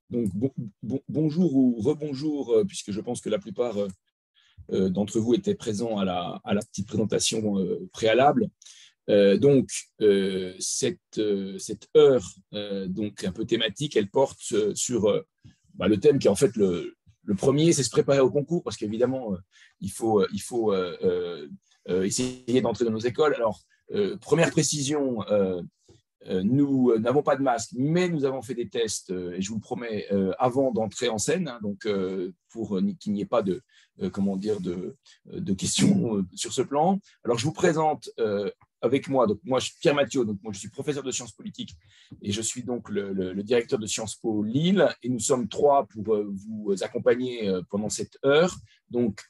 Donc, bonjour ou rebonjour, puisque je pense que la plupart d'entre vous étaient présents à la petite présentation préalable. Cette heure donc un peu thématique, elle porte sur le thème qui est en fait le premier, c'est se préparer au concours, parce qu'évidemment, il faut essayer d'entrer dans nos écoles. Alors, première précision, nous n'avons pas de masque, mais nous avons fait des tests, et je vous le promets, avant d'entrer en scène, hein, donc pour qu'il n'y ait pas de questions sur ce plan. Alors, je vous présente avec moi, donc moi, je suis Pierre Mathieu, donc moi, je suis professeur de sciences politiques et je suis donc le directeur de Sciences Po Lille, et nous sommes trois pour vous accompagner pendant cette heure. Donc,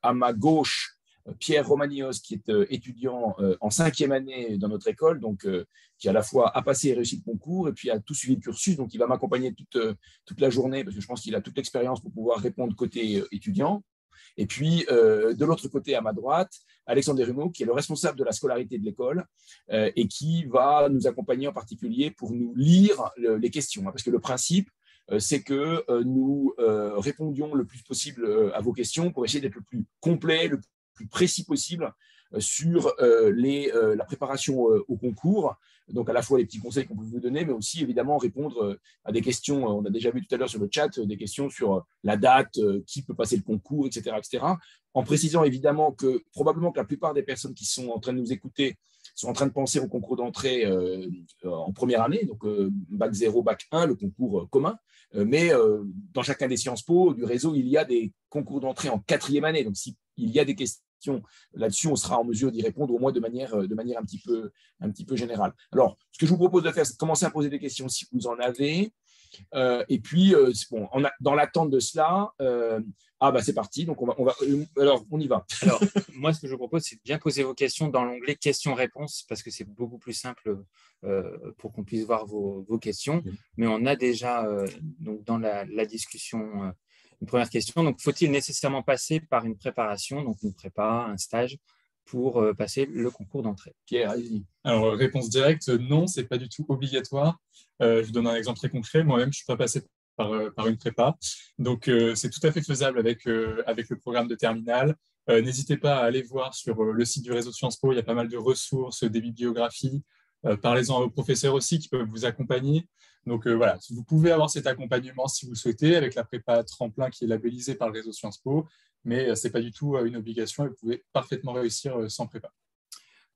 à ma gauche, Pierre Romanios, qui est étudiant en 5e année dans notre école, donc qui à la fois a passé et réussi le concours, et puis a tout suivi le cursus, donc il va m'accompagner toute la journée, parce que je pense qu'il a toute l'expérience pour pouvoir répondre côté étudiant. Et puis, de l'autre côté, à ma droite, Alexandre Desrumeaux, qui est le responsable de la scolarité de l'école et qui va nous accompagner en particulier pour nous lire les questions. Hein, parce que le principe, c'est que nous répondions le plus possible à vos questions pour essayer d'être le plus complet, le plus précis possible sur la préparation au concours. Donc, à la fois les petits conseils qu'on peut vous donner, mais aussi, évidemment, répondre à des questions. On a déjà vu tout à l'heure sur le chat des questions sur la date, qui peut passer le concours, etc., etc. En précisant, évidemment, que probablement que la plupart des personnes qui sont en train de nous écouter sont en train de penser au concours d'entrée en première année, donc Bac 0, Bac 1, le concours commun. Mais dans chacun des Sciences Po du réseau, il y a des concours d'entrée en 4e année. Donc, s'il y a des questions là-dessus, on sera en mesure d'y répondre au moins de manière un petit peu générale. Alors, ce que je vous propose de faire, c'est de commencer à poser des questions si vous en avez. Et puis, bon, dans l'attente de cela, c'est parti. Donc, alors, on y va. Alors, moi, ce que je vous propose, c'est de bien poser vos questions dans l'onglet questions-réponses, parce que c'est beaucoup plus simple pour qu'on puisse voir vos questions. Mais on a déjà, donc, dans la discussion, une première question. Donc, faut-il nécessairement passer par une préparation, donc une prépa, un stage, pour passer le concours d'entrée? Pierre, allez-y. Alors, réponse directe, non, ce n'est pas du tout obligatoire. Je vous donne un exemple très concret. Moi-même, je ne suis pas passé par une prépa. Donc, c'est tout à fait faisable avec le programme de terminale. N'hésitez pas à aller voir sur le site du réseau de Sciences Po. Il y a pas mal de ressources, des bibliographies. Parlez-en à vos professeurs aussi qui peuvent vous accompagner. Donc, voilà, vous pouvez avoir cet accompagnement si vous le souhaitez avec la prépa tremplin qui est labellisée par le réseau Sciences Po. Mais ce n'est pas du tout une obligation et vous pouvez parfaitement réussir sans prépa.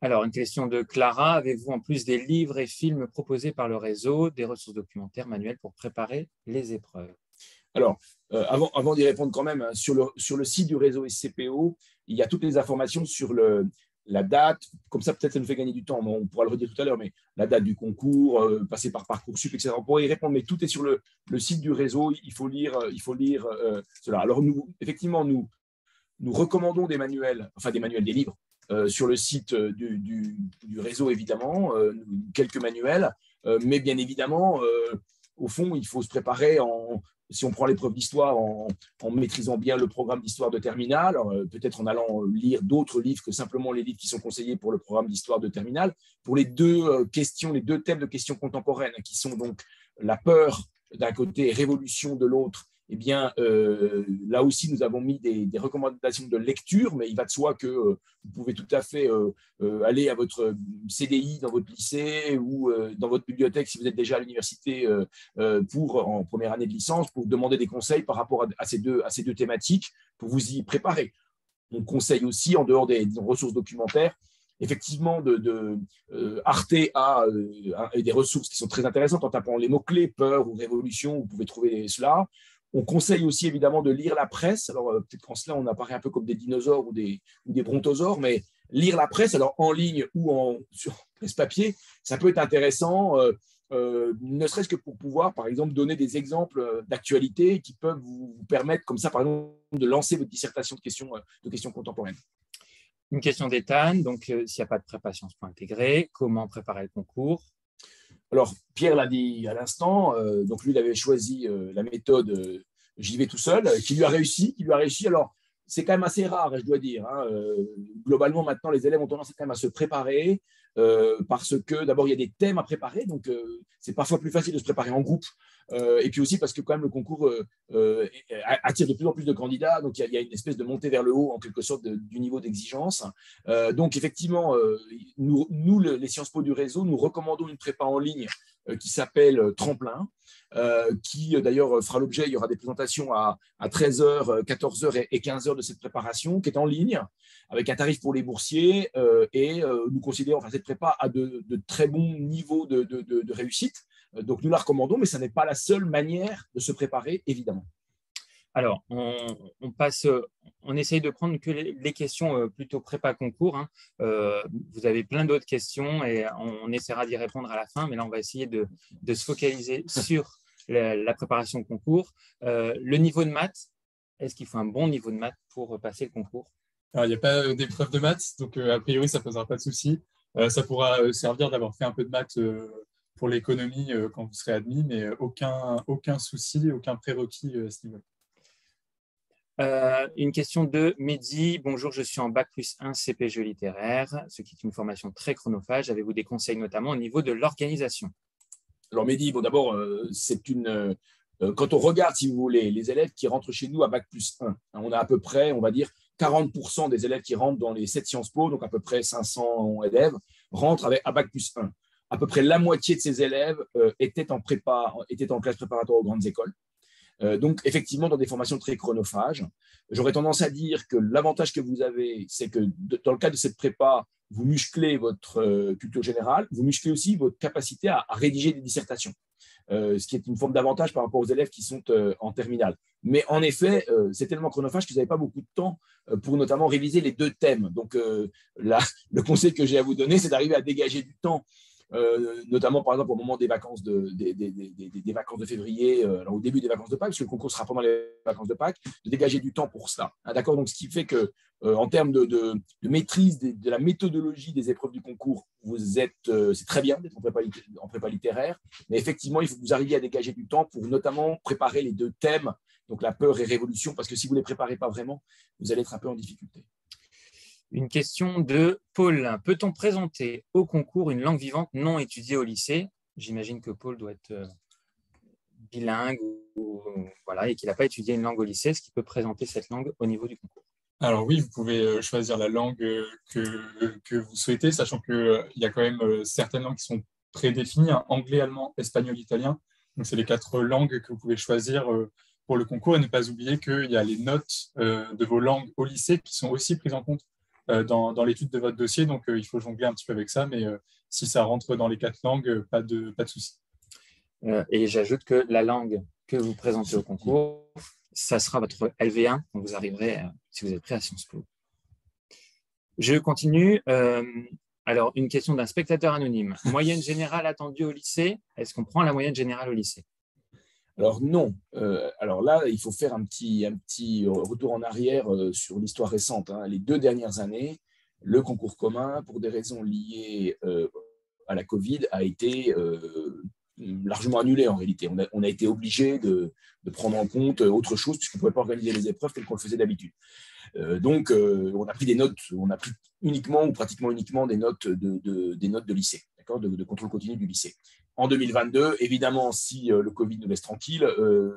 Alors, une question de Clara. Avez-vous en plus des livres et films proposés par le réseau, des ressources documentaires, manuels pour préparer les épreuves? Alors, avant d'y répondre quand même, hein, sur le site du réseau SCPO, il y a toutes les informations sur la date. Comme ça, peut-être ça nous fait gagner du temps, mais on pourra le redire tout à l'heure, mais la date du concours, passer par Parcoursup, etc. On pourrait y répondre, mais tout est sur le site du réseau. Il faut lire cela. Alors, effectivement, nous recommandons des manuels, des livres, sur le site du réseau, évidemment, quelques manuels, mais bien évidemment, au fond, il faut se préparer si on prend l'épreuve d'histoire en maîtrisant bien le programme d'histoire de terminale, peut-être en allant lire d'autres livres que simplement les livres qui sont conseillés pour le programme d'histoire de terminale, pour les deux thèmes de questions contemporaines, qui sont donc la peur d'un côté et révolution de l'autre. Eh bien, là aussi, nous avons mis des recommandations de lecture, mais il va de soi que vous pouvez tout à fait aller à votre CDI dans votre lycée ou dans votre bibliothèque si vous êtes déjà à l'université en première année de licence, pour demander des conseils par rapport à ces deux thématiques, pour vous y préparer. On conseille aussi, en dehors des ressources documentaires, effectivement, Arte a des ressources qui sont très intéressantes en tapant les mots-clés, peur ou révolution, vous pouvez trouver cela. On conseille aussi évidemment de lire la presse. Alors peut-être qu'en cela, on apparaît un peu comme des dinosaures ou des brontosaures, mais lire la presse, alors en ligne ou sur presse papier, ça peut être intéressant, ne serait-ce que pour pouvoir, par exemple, donner des exemples d'actualité qui peuvent vous permettre, comme ça, par exemple, de lancer votre dissertation de questions contemporaines. Une question d'Ethan. Donc, s'il n'y a pas de prépa Sciences Po intégrée, comment préparer le concours? Alors, Pierre l'a dit à l'instant, donc lui, il avait choisi la méthode j'y vais tout seul, qui lui a réussi. Alors, c'est quand même assez rare, je dois dire. Hein. Globalement, maintenant, les élèves ont tendance quand même à se préparer. parce que d'abord, il y a des thèmes à préparer, donc c'est parfois plus facile de se préparer en groupe, et puis aussi parce que quand même le concours attire de plus en plus de candidats, donc il y a une espèce de montée vers le haut en quelque sorte du niveau d'exigence. Donc effectivement, nous les Sciences Po du réseau, nous recommandons une prépa en ligne qui s'appelle Tremplin, qui d'ailleurs fera l'objet, il y aura des présentations à 13h, 14h et 15h de cette préparation, qui est en ligne, avec un tarif pour les boursiers, et nous considérons, enfin cette prépa a de très bons niveaux de réussite, donc nous la recommandons, mais ce n'est pas la seule manière de se préparer, évidemment. Alors, on essaye de prendre que les questions plutôt prépa-concours. Hein. Vous avez plein d'autres questions et on essaiera d'y répondre à la fin, mais là, on va essayer de se focaliser sur la préparation concours. Le niveau de maths, est-ce qu'il faut un bon niveau de maths pour passer le concours? Alors, il n'y a pas d'épreuve de maths, donc a priori, ça ne posera pas de souci. Ça pourra servir d'avoir fait un peu de maths pour l'économie quand vous serez admis, mais aucun souci, aucun prérequis à ce niveau. Une question de Mehdi. Bonjour, je suis en Bac+1 CPGE littéraire, ce qui est une formation très chronophage. Avez-vous des conseils notamment au niveau de l'organisation? Alors Mehdi, bon, d'abord, quand on regarde, si vous voulez, les élèves qui rentrent chez nous à Bac+1, on a à peu près, on va dire, 40% des élèves qui rentrent dans les 7 Sciences Po, donc à peu près 500 élèves, rentrent à Bac+1. À peu près la moitié de ces élèves étaient en classe préparatoire aux grandes écoles. Donc, effectivement, dans des formations très chronophages. J'aurais tendance à dire que l'avantage que vous avez, c'est que dans le cadre de cette prépa, vous musclez votre culture générale, vous musclez aussi votre capacité à rédiger des dissertations, ce qui est une forme d'avantage par rapport aux élèves qui sont en terminale. Mais en effet, c'est tellement chronophage que vous n'avez pas beaucoup de temps pour notamment réviser les 2 thèmes. Donc, le conseil que j'ai à vous donner, c'est d'arriver à dégager du temps, notamment par exemple au moment des vacances des vacances de février, alors au début des vacances de Pâques, parce que le concours sera pendant les vacances de Pâques, de dégager du temps pour cela. Hein, d'accord. Donc, ce qui fait que en termes de maîtrise de la méthodologie des épreuves du concours, c'est très bien d'être en prépa littéraire, mais effectivement, il faut que vous arriviez à dégager du temps pour notamment préparer les 2 thèmes, donc la peur et révolution, parce que si vous ne les préparez pas vraiment, vous allez être un peu en difficulté. Une question de Paul. Peut-on présenter au concours une langue vivante non étudiée au lycée? J'imagine que Paul doit être bilingue et qu'il n'a pas étudié une langue au lycée. Est-ce qu'il peut présenter cette langue au niveau du concours? Alors oui, vous pouvez choisir la langue que vous souhaitez, sachant qu'il y a quand même certaines langues qui sont prédéfinies, hein, anglais, allemand, espagnol, italien. Donc, c'est les 4 langues que vous pouvez choisir pour le concours. Et ne pas oublier qu'il y a les notes de vos langues au lycée qui sont aussi prises en compte dans l'étude de votre dossier. Donc, il faut jongler un petit peu avec ça. Mais si ça rentre dans les 4 langues, pas de souci. Et j'ajoute que la langue que vous présentez au concours, ça sera votre LV1 quand vous arriverez, si vous êtes prêt à Sciences Po. Je continue. Alors, une question d'un spectateur anonyme. Moyenne générale attendue au lycée. Est-ce qu'on prend la moyenne générale au lycée? Alors non. Alors là, il faut faire un petit retour en arrière sur l'histoire récente. Hein. Les 2 dernières années, le concours commun, pour des raisons liées à la Covid, a été largement annulé en réalité. On a été obligé de prendre en compte autre chose puisqu'on ne pouvait pas organiser les épreuves telles qu'on le faisait d'habitude. Donc, on a pris des notes, on a pris uniquement ou pratiquement uniquement des notes de lycée, d'accord, de contrôle continu du lycée. En 2022, évidemment, si le Covid nous laisse tranquille,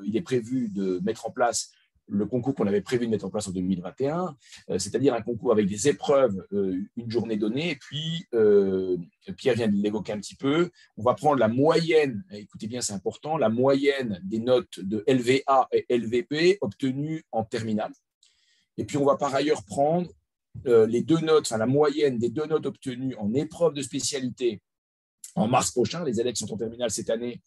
il est prévu de mettre en place le concours qu'on avait prévu de mettre en place en 2021, c'est-à-dire un concours avec des épreuves une journée donnée. Et puis, Pierre vient de l'évoquer un petit peu, on va prendre la moyenne, écoutez bien, c'est important, la moyenne des notes de LVA et LVP obtenues en terminale. Et puis, on va par ailleurs prendre les 2 notes, enfin la moyenne des 2 notes obtenues en épreuve de spécialité en mars prochain. Les élèves qui sont en terminale cette année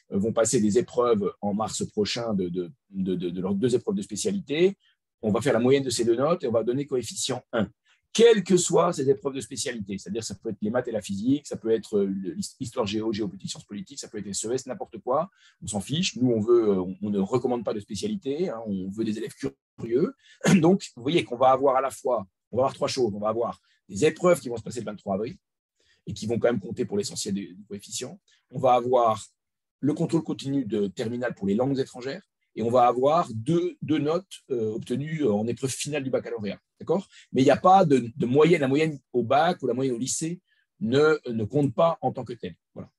vont passer des épreuves en mars prochain de leurs 2 épreuves de spécialité. On va faire la moyenne de ces 2 notes et on va donner coefficient 1, quelles que soient ces épreuves de spécialité. C'est-à-dire ça peut être les maths et la physique, ça peut être l'histoire géo, géopolitique, sciences politiques, ça peut être SES, n'importe quoi. On s'en fiche. Nous, on ne recommande pas de spécialité. Hein, on veut des élèves curieux. Donc, vous voyez qu'on va avoir à la fois, on va avoir 3 choses. On va avoir des épreuves qui vont se passer le 23 avril et qui vont quand même compter pour l'essentiel du coefficient. On va avoir le contrôle continu de terminale pour les langues étrangères et on va avoir deux notes obtenues en épreuve finale du baccalauréat. D'accord ? Mais il n'y a pas de moyenne, la moyenne au bac ou la moyenne au lycée ne compte pas en tant que tel. Voilà.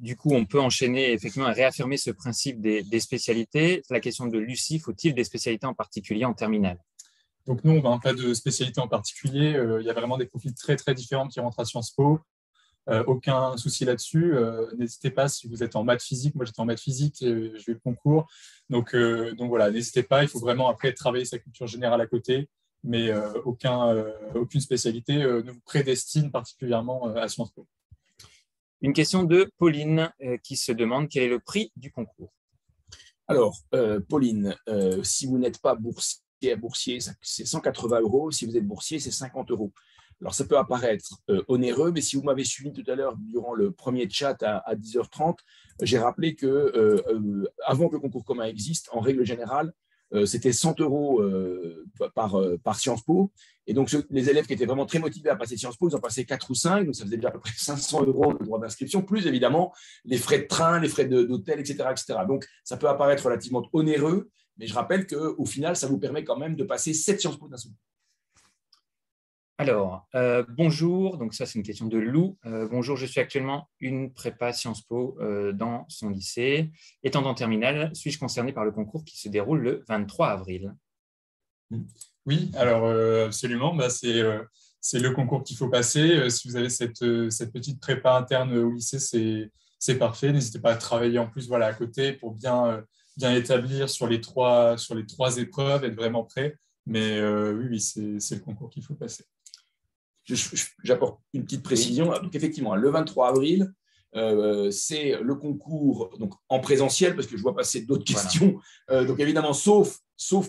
Du coup, on peut enchaîner effectivement et réaffirmer ce principe des spécialités. La question de Lucie, faut-il des spécialités en particulier en terminale? Donc non, ben, pas de spécialité en particulier. Il y a vraiment des profils très, très différents qui rentrent à Sciences Po. Aucun souci là-dessus. N'hésitez pas si vous êtes en maths physique. Moi, j'étais en maths physique, j'ai eu le concours. Donc voilà, n'hésitez pas. Il faut vraiment après travailler sa culture générale à côté. Mais aucune spécialité ne vous prédestine particulièrement à Sciences Po. Une question de Pauline qui se demande quel est le prix du concours. Alors, Pauline, si vous n'êtes pas boursier, c'est 180 €. Si vous êtes boursier, c'est 50 €. Alors, ça peut apparaître onéreux, mais si vous m'avez suivi tout à l'heure durant le premier chat à 10h30, j'ai rappelé que avant que le concours commun existe, en règle générale, c'était 100 € par Sciences Po. Et donc, les élèves qui étaient vraiment très motivés à passer Sciences Po, ils ont passé 4 ou 5, donc ça faisait déjà à peu près 500 € de droit d'inscription, plus évidemment les frais de train, les frais d'hôtel, etc., etc. Donc, ça peut apparaître relativement onéreux, mais je rappelle qu'au final, ça vous permet quand même de passer 7 Sciences Po d'un seul coup. Alors, bonjour, donc ça c'est une question de Lou. Bonjour, je suis actuellement une prépa Sciences Po dans son lycée. Étant en terminale, suis-je concerné par le concours qui se déroule le 23 avril? Oui, alors absolument, bah, c'est le concours qu'il faut passer. Si vous avez cette petite prépa interne au lycée, c'est parfait. N'hésitez pas à travailler en plus à côté pour bien établir sur les trois épreuves, être vraiment prêt. Mais oui, c'est le concours qu'il faut passer. J'apporte une petite précision. Donc, effectivement, le 23 avril, c'est le concours donc, en présentiel, parce que je vois passer d'autres questions. Donc, évidemment, sauf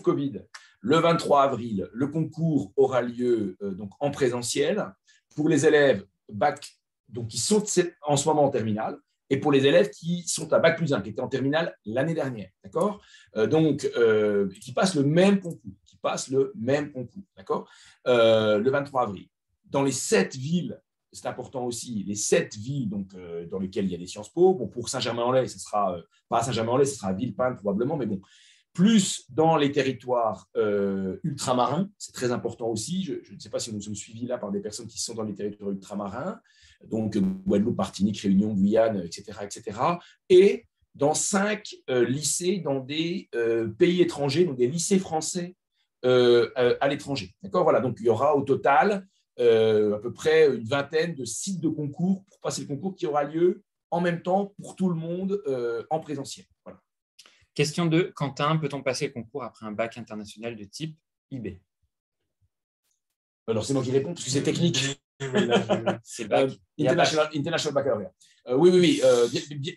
Covid, le 23 avril, le concours aura lieu donc, en présentiel pour les élèves bac, donc, qui sont en ce moment en terminale, et pour les élèves qui sont à bac+1, qui étaient en terminale l'année dernière. D'accord ? Donc, qui passent le même concours. D'accord ? Le 23 avril. Dans les 7 villes, c'est important aussi, les 7 villes donc, dans lesquelles il y a des Sciences Po. Bon, pour Saint-Germain-en-Laye, ce sera pas à Saint-Germain-en-Laye, ce sera à Villepinte probablement, mais bon, plus dans les territoires ultramarins, c'est très important aussi. Je ne sais pas si nous sommes suivis là par des personnes qui sont dans les territoires ultramarins, donc Guadeloupe, Martinique, Réunion, Guyane, etc., etc. Et dans 5 lycées dans des pays étrangers, donc des lycées français à l'étranger. D'accord ? Voilà, donc il y aura au total à peu près une vingtaine de sites de concours pour passer le concours qui aura lieu en même temps pour tout le monde en présentiel. Voilà. Question de Quentin, peut-on passer le concours après un bac international de type IB? Alors, c'est moi qui réponds parce que c'est technique. C'est le bac. International Baccalaureate. Oui.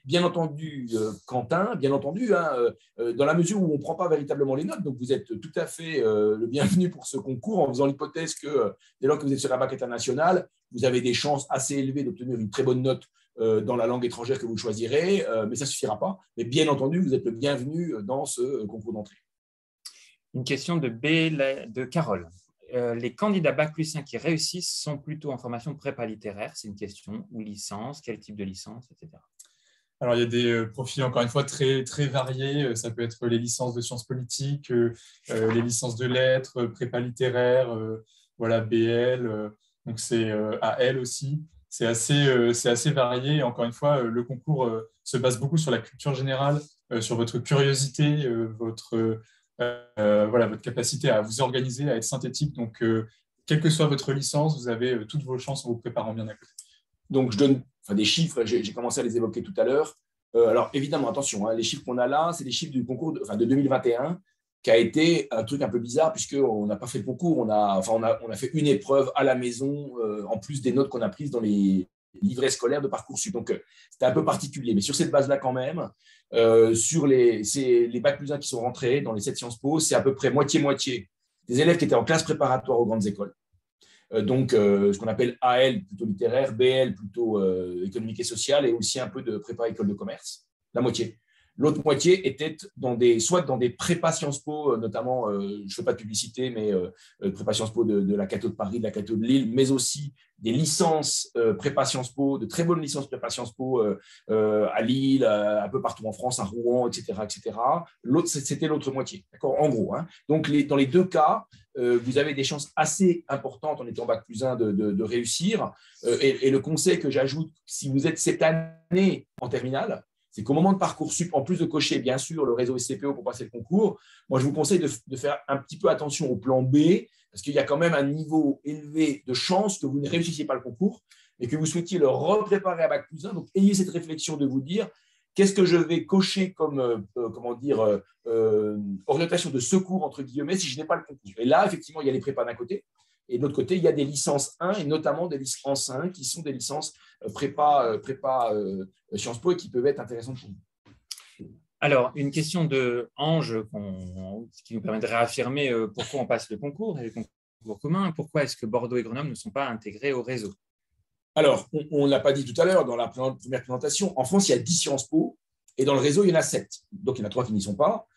Bien entendu, Quentin, bien entendu, dans la mesure où on ne prend pas véritablement les notes, donc vous êtes tout à fait le bienvenu pour ce concours en faisant l'hypothèse que dès lors que vous êtes sur la bac internationale, vous avez des chances assez élevées d'obtenir une très bonne note dans la langue étrangère que vous choisirez, mais ça ne suffira pas. Mais bien entendu, vous êtes le bienvenu dans ce concours d'entrée. Une question de Carole. Les candidats bac+1 qui réussissent sont plutôt en formation de prépa littéraire, c'est une question, ou licence, quel type de licence, etc. Alors, il y a des profils, encore une fois, très, très variés. Ça peut être les licences de sciences politiques, les licences de lettres, prépa littéraire, BL, donc c'est AL aussi. C'est assez varié. Encore une fois, le concours se base beaucoup sur la culture générale, sur votre curiosité, votre capacité à vous organiser, à être synthétique. Donc, quelle que soit votre licence, vous avez toutes vos chances en vous préparant bien à côté. Donc, je donne des chiffres, j'ai commencé à les évoquer tout à l'heure. Alors, évidemment, attention, les chiffres qu'on a là, c'est les chiffres du concours de 2021, qui a été un truc un peu bizarre, puisqu'on n'a pas fait le concours, on a fait une épreuve à la maison, en plus des notes qu'on a prises dans les livrets scolaires de Parcoursup. Donc, c'était un peu particulier. Mais sur cette base-là, quand même, sur les bac+1 qui sont rentrés dans les 7 Sciences Po, c'est à peu près moitié-moitié des élèves qui étaient en classe préparatoire aux grandes écoles. Donc, ce qu'on appelle AL, plutôt littéraire, BL, plutôt économique et social, et aussi un peu de prépa école de commerce, la moitié. L'autre moitié était soit dans des prépa Sciences Po, notamment, je ne fais pas de publicité, mais prépa Sciences Po de la Cato de Paris, de la Cato de Lille, mais aussi des licences prépa Sciences Po, de très bonnes licences prépa Sciences Po à Lille, un peu partout en France, à Rouen, etc. etc. C'était l'autre moitié, d'accord, en gros. Donc, dans les deux cas, vous avez des chances assez importantes en étant bac+1 de réussir. Et le conseil que j'ajoute, si vous êtes cette année en terminale, c'est qu'au moment de Parcoursup, en plus de cocher bien sûr le réseau SCPO pour passer le concours, moi je vous conseille de faire un petit peu attention au plan B, parce qu'il y a quand même un niveau élevé de chances que vous ne réussissiez pas le concours et que vous souhaitiez le repréparer à bac+1. Donc ayez cette réflexion de vous dire qu'est-ce que je vais cocher comme orientation de secours entre guillemets si je n'ai pas le concours. Et là effectivement il y a les prépas d'un côté. Et de l'autre côté, il y a des licences 1 et notamment des licences 1 qui sont des licences prépa Sciences Po et qui peuvent être intéressantes pour vous. Alors, une question de Ange qui nous permet de réaffirmer pourquoi on passe le concours et le concours commun et pourquoi est-ce que Bordeaux et Grenoble ne sont pas intégrés au réseau. Alors, on ne l'a pas dit tout à l'heure dans la première présentation, en France, il y a 10 Sciences Po et dans le réseau, il y en a 7. Donc, il y en a 3 qui n'y sont pas.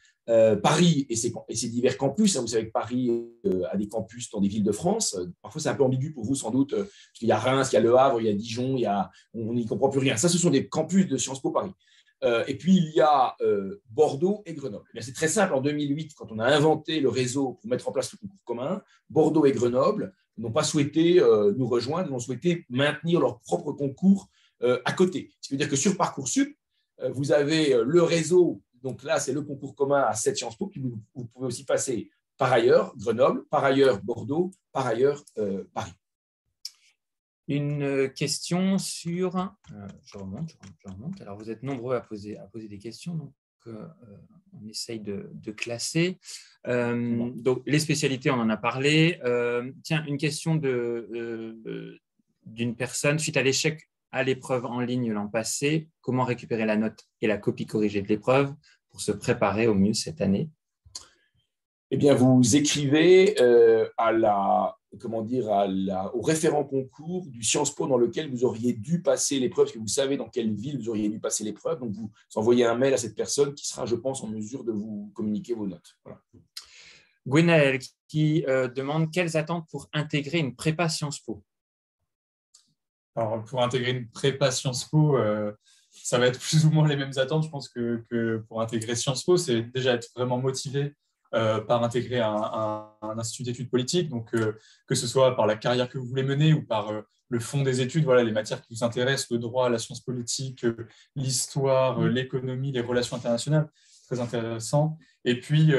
Paris et ses divers campus, vous savez que Paris a des campus dans des villes de France. Parfois, c'est un peu ambigu pour vous, sans doute, parce qu'il y a Reims, il y a Le Havre, il y a Dijon, on n'y comprend plus rien. Ça, ce sont des campus de Sciences Po Paris. Et puis, il y a Bordeaux et Grenoble. C'est très simple. En 2008, quand on a inventé le réseau pour mettre en place le concours commun, Bordeaux et Grenoble n'ont pas souhaité nous rejoindre, ils ont souhaité maintenir leur propre concours à côté. Ce qui veut dire que sur Parcoursup, vous avez le réseau. Donc là, c'est le concours commun à 7 Sciences Po. Puis vous pouvez aussi passer par ailleurs Grenoble, par ailleurs Bordeaux, par ailleurs Paris. Une question sur… je remonte. Alors, vous êtes nombreux à poser des questions, donc on essaye de classer. Donc, les spécialités, on en a parlé. Tiens, une question d'une personne suite à l'échec à l'épreuve en ligne l'an passé. Comment récupérer la note et la copie corrigée de l'épreuve pour se préparer au mieux cette année? Eh bien, vous écrivez au référent concours du Sciences Po dans lequel vous auriez dû passer l'épreuve, parce que vous savez dans quelle ville vous auriez dû passer l'épreuve. Donc, vous envoyez un mail à cette personne qui sera, je pense, en mesure de vous communiquer vos notes. Voilà. Gwenaël qui demande quelles attentes pour intégrer une prépa Sciences Po. Alors, pour intégrer une prépa Sciences Po, ça va être plus ou moins les mêmes attentes. Je pense que pour intégrer Sciences Po, c'est déjà être vraiment motivé par intégrer un institut d'études politiques, donc que ce soit par la carrière que vous voulez mener ou par le fond des études, voilà, les matières qui vous intéressent, le droit, la science politique, l'histoire, l'économie, les relations internationales, très intéressant. Et puis,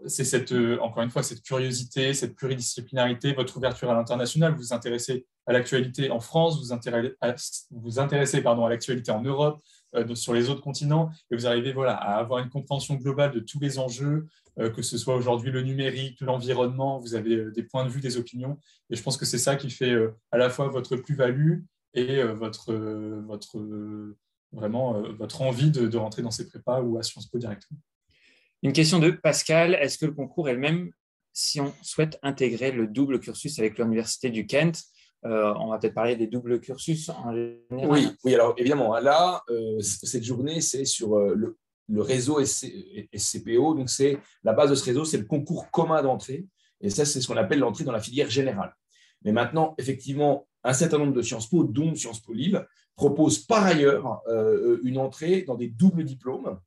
c'est encore une fois cette curiosité, cette pluridisciplinarité, votre ouverture à l'international. Vous vous intéressez à l'actualité en France, vous vous intéressez à l'actualité en Europe, sur les autres continents, et vous arrivez à avoir une compréhension globale de tous les enjeux, que ce soit aujourd'hui le numérique, l'environnement, vous avez des points de vue, des opinions, et je pense que c'est ça qui fait à la fois votre plus-value et votre envie de rentrer dans ces prépas ou à Sciences Po directement. Une question de Pascal, est-ce que le concours est le même si on souhaite intégrer le double cursus avec l'Université du Kent? On va peut-être parler des doubles cursus en général. Oui, alors évidemment, là, cette journée, c'est sur le réseau SCPO. Donc, la base de ce réseau, c'est le concours commun d'entrée. Et ça, c'est ce qu'on appelle l'entrée dans la filière générale. Mais maintenant, effectivement, un certain nombre de Sciences Po, dont Sciences Po Lille, proposent par ailleurs une entrée dans des doubles diplômes.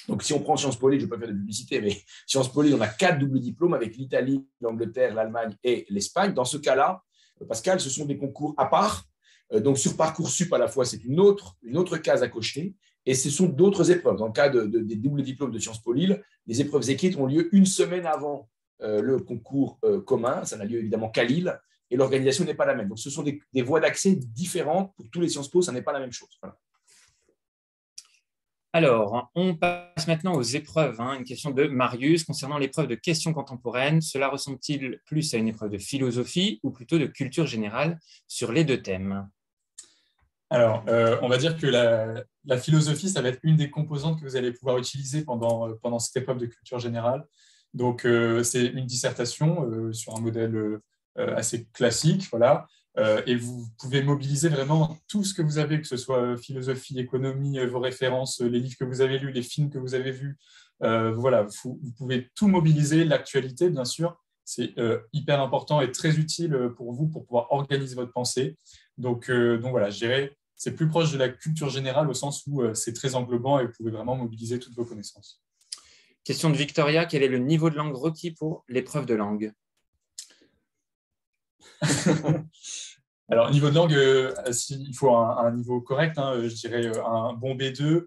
Donc, si on prend Sciences Po Lille, je ne vais pas faire de publicité, mais Sciences Po Lille, on a 4 doubles diplômes avec l'Italie, l'Angleterre, l'Allemagne et l'Espagne. Dans ce cas-là, Pascal, ce sont des concours à part. Donc, sur Parcoursup, à la fois, c'est une autre case à cocher. Et ce sont d'autres épreuves. Dans le cas des doubles diplômes de Sciences Po Lille, les épreuves écrites ont lieu une semaine avant le concours commun. Ça n'a lieu évidemment qu'à Lille. Et l'organisation n'est pas la même. Donc, ce sont des voies d'accès différentes. Pour tous les Sciences Po, ça n'est pas la même chose. Voilà. Alors, on passe maintenant aux épreuves. Une question de Marius concernant l'épreuve de questions contemporaines. Cela ressemble-t-il plus à une épreuve de philosophie ou plutôt de culture générale sur les deux thèmes? Alors, on va dire que la philosophie, ça va être une des composantes que vous allez pouvoir utiliser pendant cette épreuve de culture générale. Donc, c'est une dissertation sur un modèle assez classique, voilà. Et vous pouvez mobiliser vraiment tout ce que vous avez, que ce soit philosophie, économie, vos références, les livres que vous avez lus, les films que vous avez vus. Voilà, vous pouvez tout mobiliser, l'actualité, bien sûr. C'est hyper important et très utile pour vous pour pouvoir organiser votre pensée. Donc voilà, je dirais c'est plus proche de la culture générale au sens où c'est très englobant et vous pouvez vraiment mobiliser toutes vos connaissances. Question de Victoria, quel est le niveau de langue requis pour l'épreuve de langue? Alors, niveau de langue, il faut un niveau correct, hein, je dirais un bon B2.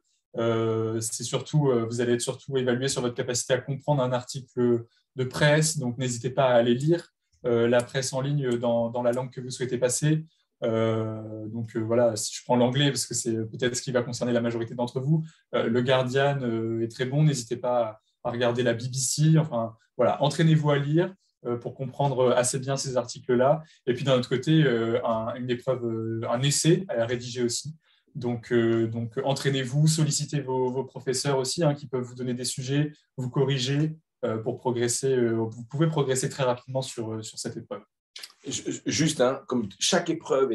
C'est surtout, vous allez être surtout évalué sur votre capacité à comprendre un article de presse, donc n'hésitez pas à aller lire la presse en ligne dans la langue que vous souhaitez passer. Voilà, si je prends l'anglais, parce que c'est peut-être ce qui va concerner la majorité d'entre vous, le Guardian est très bon, n'hésitez pas à regarder la BBC, enfin voilà, entraînez-vous à lire pour comprendre assez bien ces articles-là. Et puis d'un autre côté, une épreuve, un essai à rédiger aussi. Donc entraînez-vous, sollicitez vos professeurs aussi, hein, qui peuvent vous donner des sujets, vous corriger pour progresser. Vous pouvez progresser très rapidement sur cette épreuve. Juste, hein, comme chaque épreuve,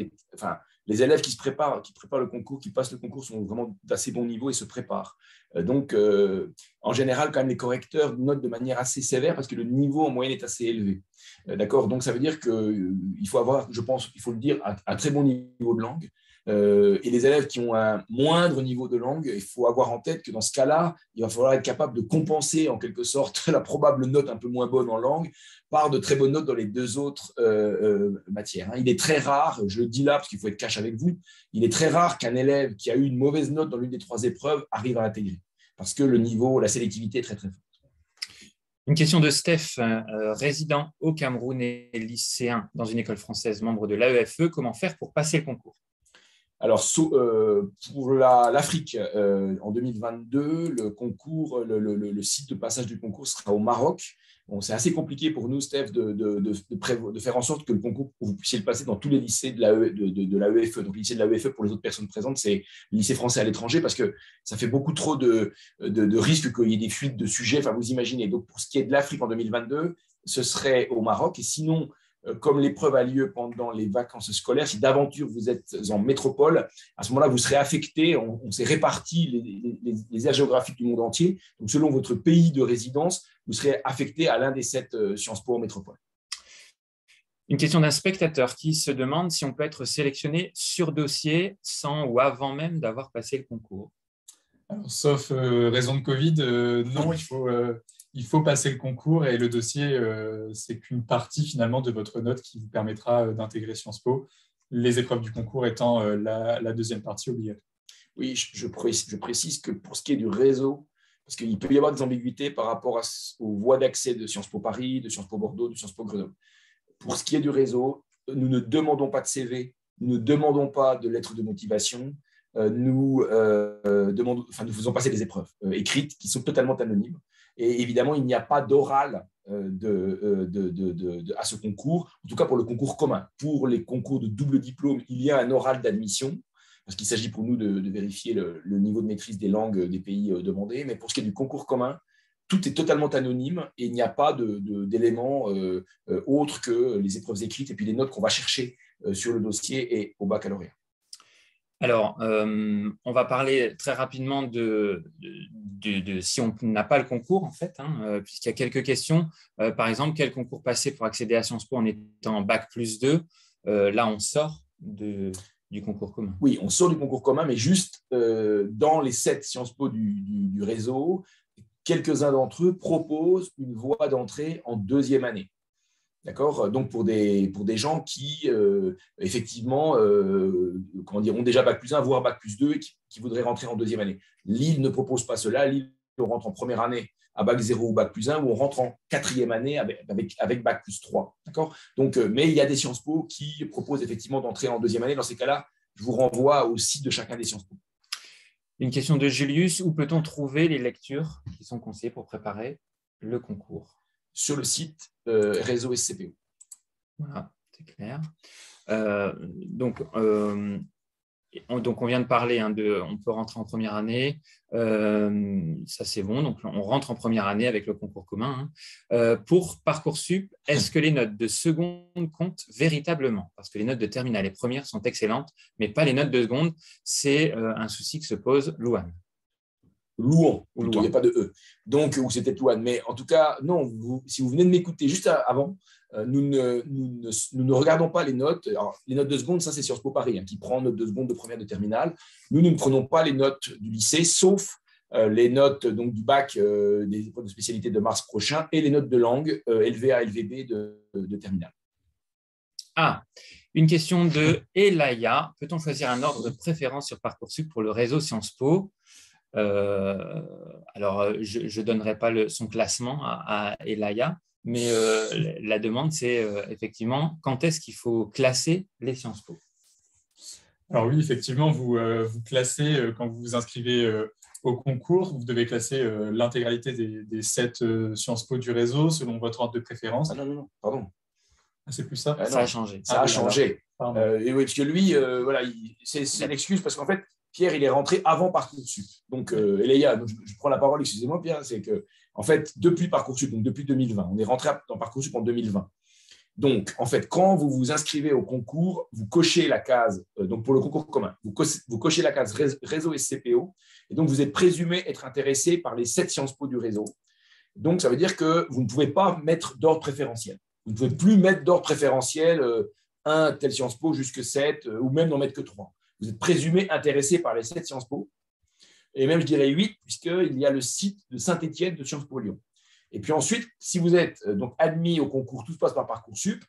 les élèves qui préparent le concours, qui passent le concours, sont vraiment d'assez bon niveau et se préparent. En général, quand même, les correcteurs notent de manière assez sévère parce que le niveau en moyenne est assez élevé. D'accord ? Donc, ça veut dire qu'il faut avoir, je pense, il faut le dire, un très bon niveau de langue. Et les élèves qui ont un moindre niveau de langue, il faut avoir en tête que dans ce cas-là, il va falloir être capable de compenser en quelque sorte la probable note un peu moins bonne en langue par de très bonnes notes dans les deux autres matières. Il est très rare, je le dis là parce qu'il faut être cash avec vous, il est très rare qu'un élève qui a eu une mauvaise note dans l'une des 3 épreuves arrive à l'intégrer parce que le niveau, la sélectivité est très très forte. Une question de Steph, résident au Cameroun et lycéen dans une école française, membre de l'AEFE, comment faire pour passer le concours? Alors, pour l'Afrique, en 2022, le concours, le site de passage du concours sera au Maroc. Bon, c'est assez compliqué pour nous, Steph, de faire en sorte que le concours, vous puissiez le passer dans tous les lycées de l'AEFE. Donc, le lycée de l'AEFE, pour les autres personnes présentes, c'est le lycée français à l'étranger parce que ça fait beaucoup trop de risques qu'il y ait des fuites de sujets. Enfin, vous imaginez. Donc, pour ce qui est de l'Afrique en 2022, ce serait au Maroc. Et sinon, comme l'épreuve a lieu pendant les vacances scolaires, si d'aventure vous êtes en métropole, à ce moment-là, vous serez affecté, on s'est réparti les aires géographiques du monde entier. Donc, selon votre pays de résidence, vous serez affecté à l'un des 7 Sciences Po en métropole. Une question d'un spectateur qui se demande si on peut être sélectionné sur dossier sans ou avant même d'avoir passé le concours. Alors, sauf raison de Covid, non, il faut passer le concours et le dossier, c'est qu'une partie finalement de votre note qui vous permettra d'intégrer Sciences Po, les épreuves du concours étant la deuxième partie obligatoire. Oui, je précise que pour ce qui est du réseau, parce qu'il peut y avoir des ambiguïtés par rapport aux voies d'accès de Sciences Po Paris, de Sciences Po Bordeaux, de Sciences Po Grenoble. Pour ce qui est du réseau, nous ne demandons pas de CV, nous ne demandons pas de lettre de motivation, nous faisons passer des épreuves écrites qui sont totalement anonymes. Et évidemment, il n'y a pas d'oral à ce concours, en tout cas pour le concours commun. Pour les concours de double diplôme, il y a un oral d'admission, parce qu'il s'agit pour nous de vérifier le niveau de maîtrise des langues des pays demandés. Mais pour ce qui est du concours commun, tout est totalement anonyme et il n'y a pas d'éléments autres que les épreuves écrites et puis les notes qu'on va chercher sur le dossier et au baccalauréat. Alors, on va parler très rapidement de si on n'a pas le concours, en fait, puisqu'il y a quelques questions. Par exemple, quel concours passer pour accéder à Sciences Po en étant Bac+2 ? Là, on sort du concours commun. Oui, on sort du concours commun, mais juste dans les 7 Sciences Po du réseau, quelques-uns d'entre eux proposent une voie d'entrée en 2e année. D'accord ? Donc, pour des gens qui, effectivement, ont déjà Bac+1, voire Bac+2 et qui voudraient rentrer en 2e année. Lille ne propose pas cela. Lille, on rentre en première année à Bac0 ou Bac+1 ou on rentre en 4e année avec Bac+3. D'accord ? Donc, mais il y a des Sciences Po qui proposent effectivement d'entrer en 2e année. Dans ces cas-là, je vous renvoie au site de chacun des Sciences Po. Une question de Julius. Où peut-on trouver les lectures qui sont conseillées pour préparer le concours ? Sur le site réseau SCPO. Voilà, c'est clair. Donc, on vient de parler on peut rentrer en première année. Ça, c'est bon. Donc, on rentre en première année avec le concours commun. Pour Parcoursup, est-ce que les notes de seconde comptent véritablement ? Parce que les notes de terminale et première sont excellentes, mais pas les notes de seconde. C'est un souci que se pose Louane. Louan, il n'y a pas de E. Donc, ou c'était Louane. Mais en tout cas, non, si vous venez de m'écouter juste avant, nous ne regardons pas les notes. Alors, les notes de seconde, ça, c'est Sciences Po Paris, qui prend notes de seconde, de première, de terminale. Nous ne prenons pas les notes du lycée, sauf les notes donc, du bac des épreuves de spécialité de mars prochain et les notes de langue LVA, LVB de terminale. Ah, une question de Elaya. Peut-on choisir un ordre de préférence sur Parcoursup pour le réseau Sciences Po? Alors, je ne donnerai pas son classement à Elaya, mais la demande, c'est effectivement quand est-ce qu'il faut classer les Sciences Po? Alors oui, effectivement, vous classez, quand vous vous inscrivez au concours, vous devez classer l'intégralité des 7 Sciences Po du réseau selon votre ordre de préférence. Ah non, pardon. Ah, c'est plus ça? Ça a changé. Ça a changé. Et oui, parce que lui, voilà, c'est une excuse parce qu'en fait, Pierre, il est rentré avant Parcoursup. Donc, Eléa, je prends la parole, excusez-moi, Pierre, c'est que, en fait, depuis Parcoursup, donc depuis 2020, on est rentré dans Parcoursup en 2020. Donc, en fait, quand vous vous inscrivez au concours, vous cochez la case, donc pour le concours commun, vous cochez la case réseau SCPO, et donc vous êtes présumé être intéressé par les 7 Sciences Po du réseau. Donc, ça veut dire que vous ne pouvez pas mettre d'ordre préférentiel. Vous ne pouvez plus mettre d'ordre préférentiel 1 tel Sciences Po jusque 7, ou même n'en mettre que 3. Vous êtes présumé intéressé par les 7 Sciences Po, et même, je dirais 8, puisqu'il y a le site de Saint-Étienne de Sciences Po Lyon. Et puis ensuite, si vous êtes donc admis au concours, tout se passe par Parcoursup.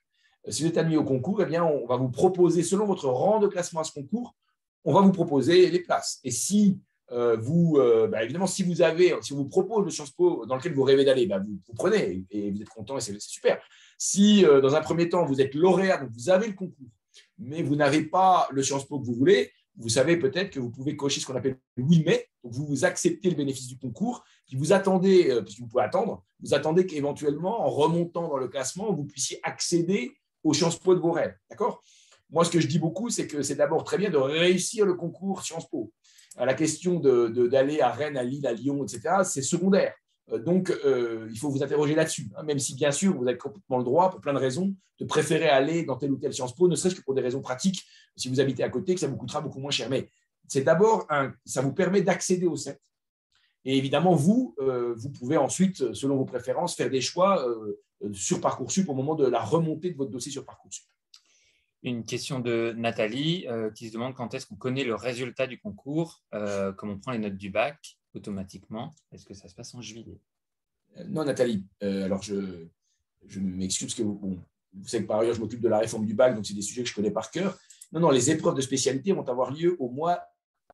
Si vous êtes admis au concours, eh bien, on va vous proposer, selon votre rang de classement à ce concours, on va vous proposer les places. Et si évidemment, si on vous propose le Sciences Po dans lequel vous rêvez d'aller, vous prenez et vous êtes content et c'est super. Si dans un premier temps, vous êtes lauréat, donc vous avez le concours, mais vous n'avez pas le Sciences Po que vous voulez, vous savez peut-être que vous pouvez cocher ce qu'on appelle le oui mais, donc vous acceptez le bénéfice du concours, puis vous attendez, parce que vous pouvez attendre, vous attendez qu'éventuellement, en remontant dans le classement, vous puissiez accéder aux Sciences Po de vos rêves. D'accord ? Moi, ce que je dis beaucoup, c'est que c'est d'abord très bien de réussir le concours Sciences Po. La question d'aller à Rennes, à Lille, à Lyon, etc., c'est secondaire. Donc, il faut vous interroger là-dessus, hein, même si, bien sûr, vous avez complètement le droit, pour plein de raisons, de préférer aller dans telle ou telle Sciences Po, ne serait-ce que pour des raisons pratiques, si vous habitez à côté, que ça vous coûtera beaucoup moins cher. Mais c'est d'abord, ça vous permet d'accéder au 7. Et évidemment, vous pouvez ensuite, selon vos préférences, faire des choix sur Parcoursup au moment de la remontée de votre dossier sur Parcoursup. Une question de Nathalie qui se demande quand est-ce qu'on connaît le résultat du concours, comme on prend les notes du bac automatiquement. Est-ce que ça se passe en juillet? Non, Nathalie. Alors, je m'excuse parce que vous savez que par ailleurs, je m'occupe de la réforme du bac, donc c'est des sujets que je connais par cœur. Non, les épreuves de spécialité vont avoir lieu au mois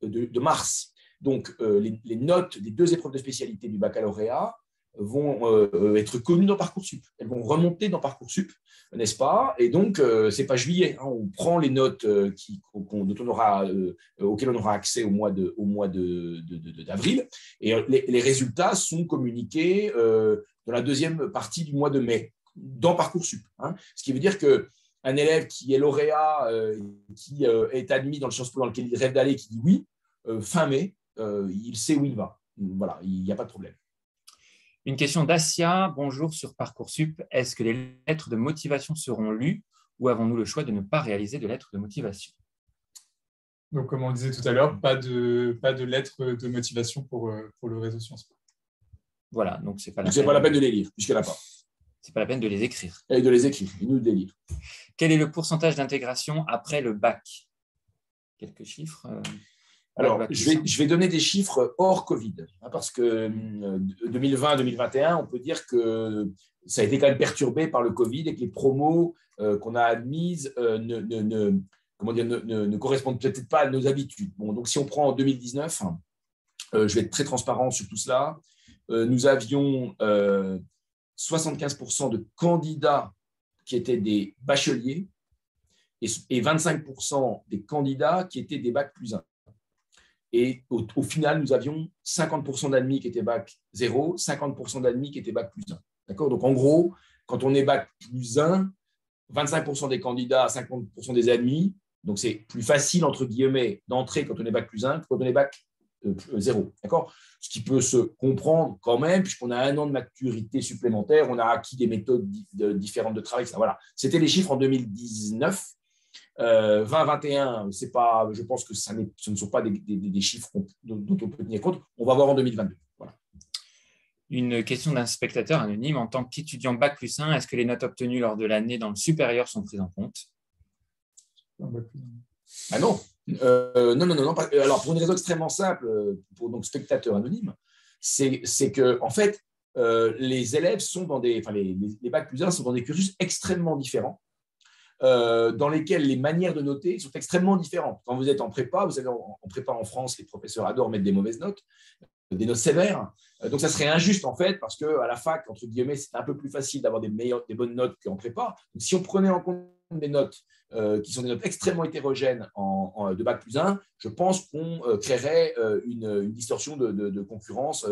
de mars. Donc, les notes des 2 épreuves de spécialité du baccalauréat vont être connues dans Parcoursup. Elles vont remonter dans Parcoursup, n'est-ce pas? Et donc, ce n'est pas juillet. Hein. On prend les notes auxquelles on aura accès au mois d'avril. Et les résultats sont communiqués dans la deuxième partie du mois de mai, dans Parcoursup. Hein. Ce qui veut dire qu'un élève qui est lauréat, qui est admis dans le Sciences Po dans lequel il rêve d'aller, qui dit oui, fin mai, il sait où il va. Voilà, il n'y a pas de problème. Une question d'Asia. Bonjour, sur Parcoursup. Est-ce que les lettres de motivation seront lues ou avons-nous le choix de ne pas réaliser de lettres de motivation? Donc, comme on le disait tout à l'heure, pas de lettres de motivation pour le réseau Sciences Po. Voilà, donc ce n'est pas la peine de les lire, puisqu'il n'y en a pas. Ce n'est pas la peine de les écrire. Et de les écrire, et nous de les lire. Quel est le pourcentage d'intégration après le bac? Quelques chiffres. Alors, je vais donner des chiffres hors Covid, hein, parce que 2020-2021, on peut dire que ça a été quand même perturbé par le Covid et que les promos qu'on a admises ne correspondent peut-être pas à nos habitudes. Bon, donc, si on prend en 2019, je vais être très transparent sur tout cela, nous avions 75% de candidats qui étaient des bacheliers et 25% des candidats qui étaient des bac plus 1. Et au final, nous avions 50% d'admis qui étaient bac 0, 50% d'admis qui étaient bac plus 1. D'accord ? Donc, en gros, quand on est bac plus 1, 25% des candidats, 50% des admis. Donc, c'est plus facile, entre guillemets, d'entrer quand on est bac plus 1 que quand on est bac 0. D'accord ? Ce qui peut se comprendre quand même, puisqu'on a 1 an de maturité supplémentaire, on a acquis des méthodes différentes de travail. Ça, voilà. C'était les chiffres en 2019. 2021, je pense que ce ne sont pas des chiffres dont on peut tenir compte. On va voir en 2022. Voilà. Une question d'un spectateur anonyme. En tant qu'étudiant bac plus 1, est-ce que les notes obtenues lors de l'année dans le supérieur sont prises en compte? Ah non. Non. Alors, pour une raison extrêmement simple, pour donc spectateurs anonymes, c'est que, en fait, les élèves sont dans des. Enfin, les bacs plus 1 sont dans des cursus extrêmement différents, dans lesquels les manières de noter sont extrêmement différentes. Quand vous êtes en prépa, vous savez, en prépa en France, les professeurs adorent mettre des mauvaises notes, des notes sévères. Donc, ça serait injuste, en fait, parce qu'à la fac, entre guillemets, c'est un peu plus facile d'avoir des bonnes notes qu'en prépa. Donc, si on prenait en compte des notes qui sont des notes extrêmement hétérogènes de bac plus 1, je pense qu'on créerait une distorsion de concurrence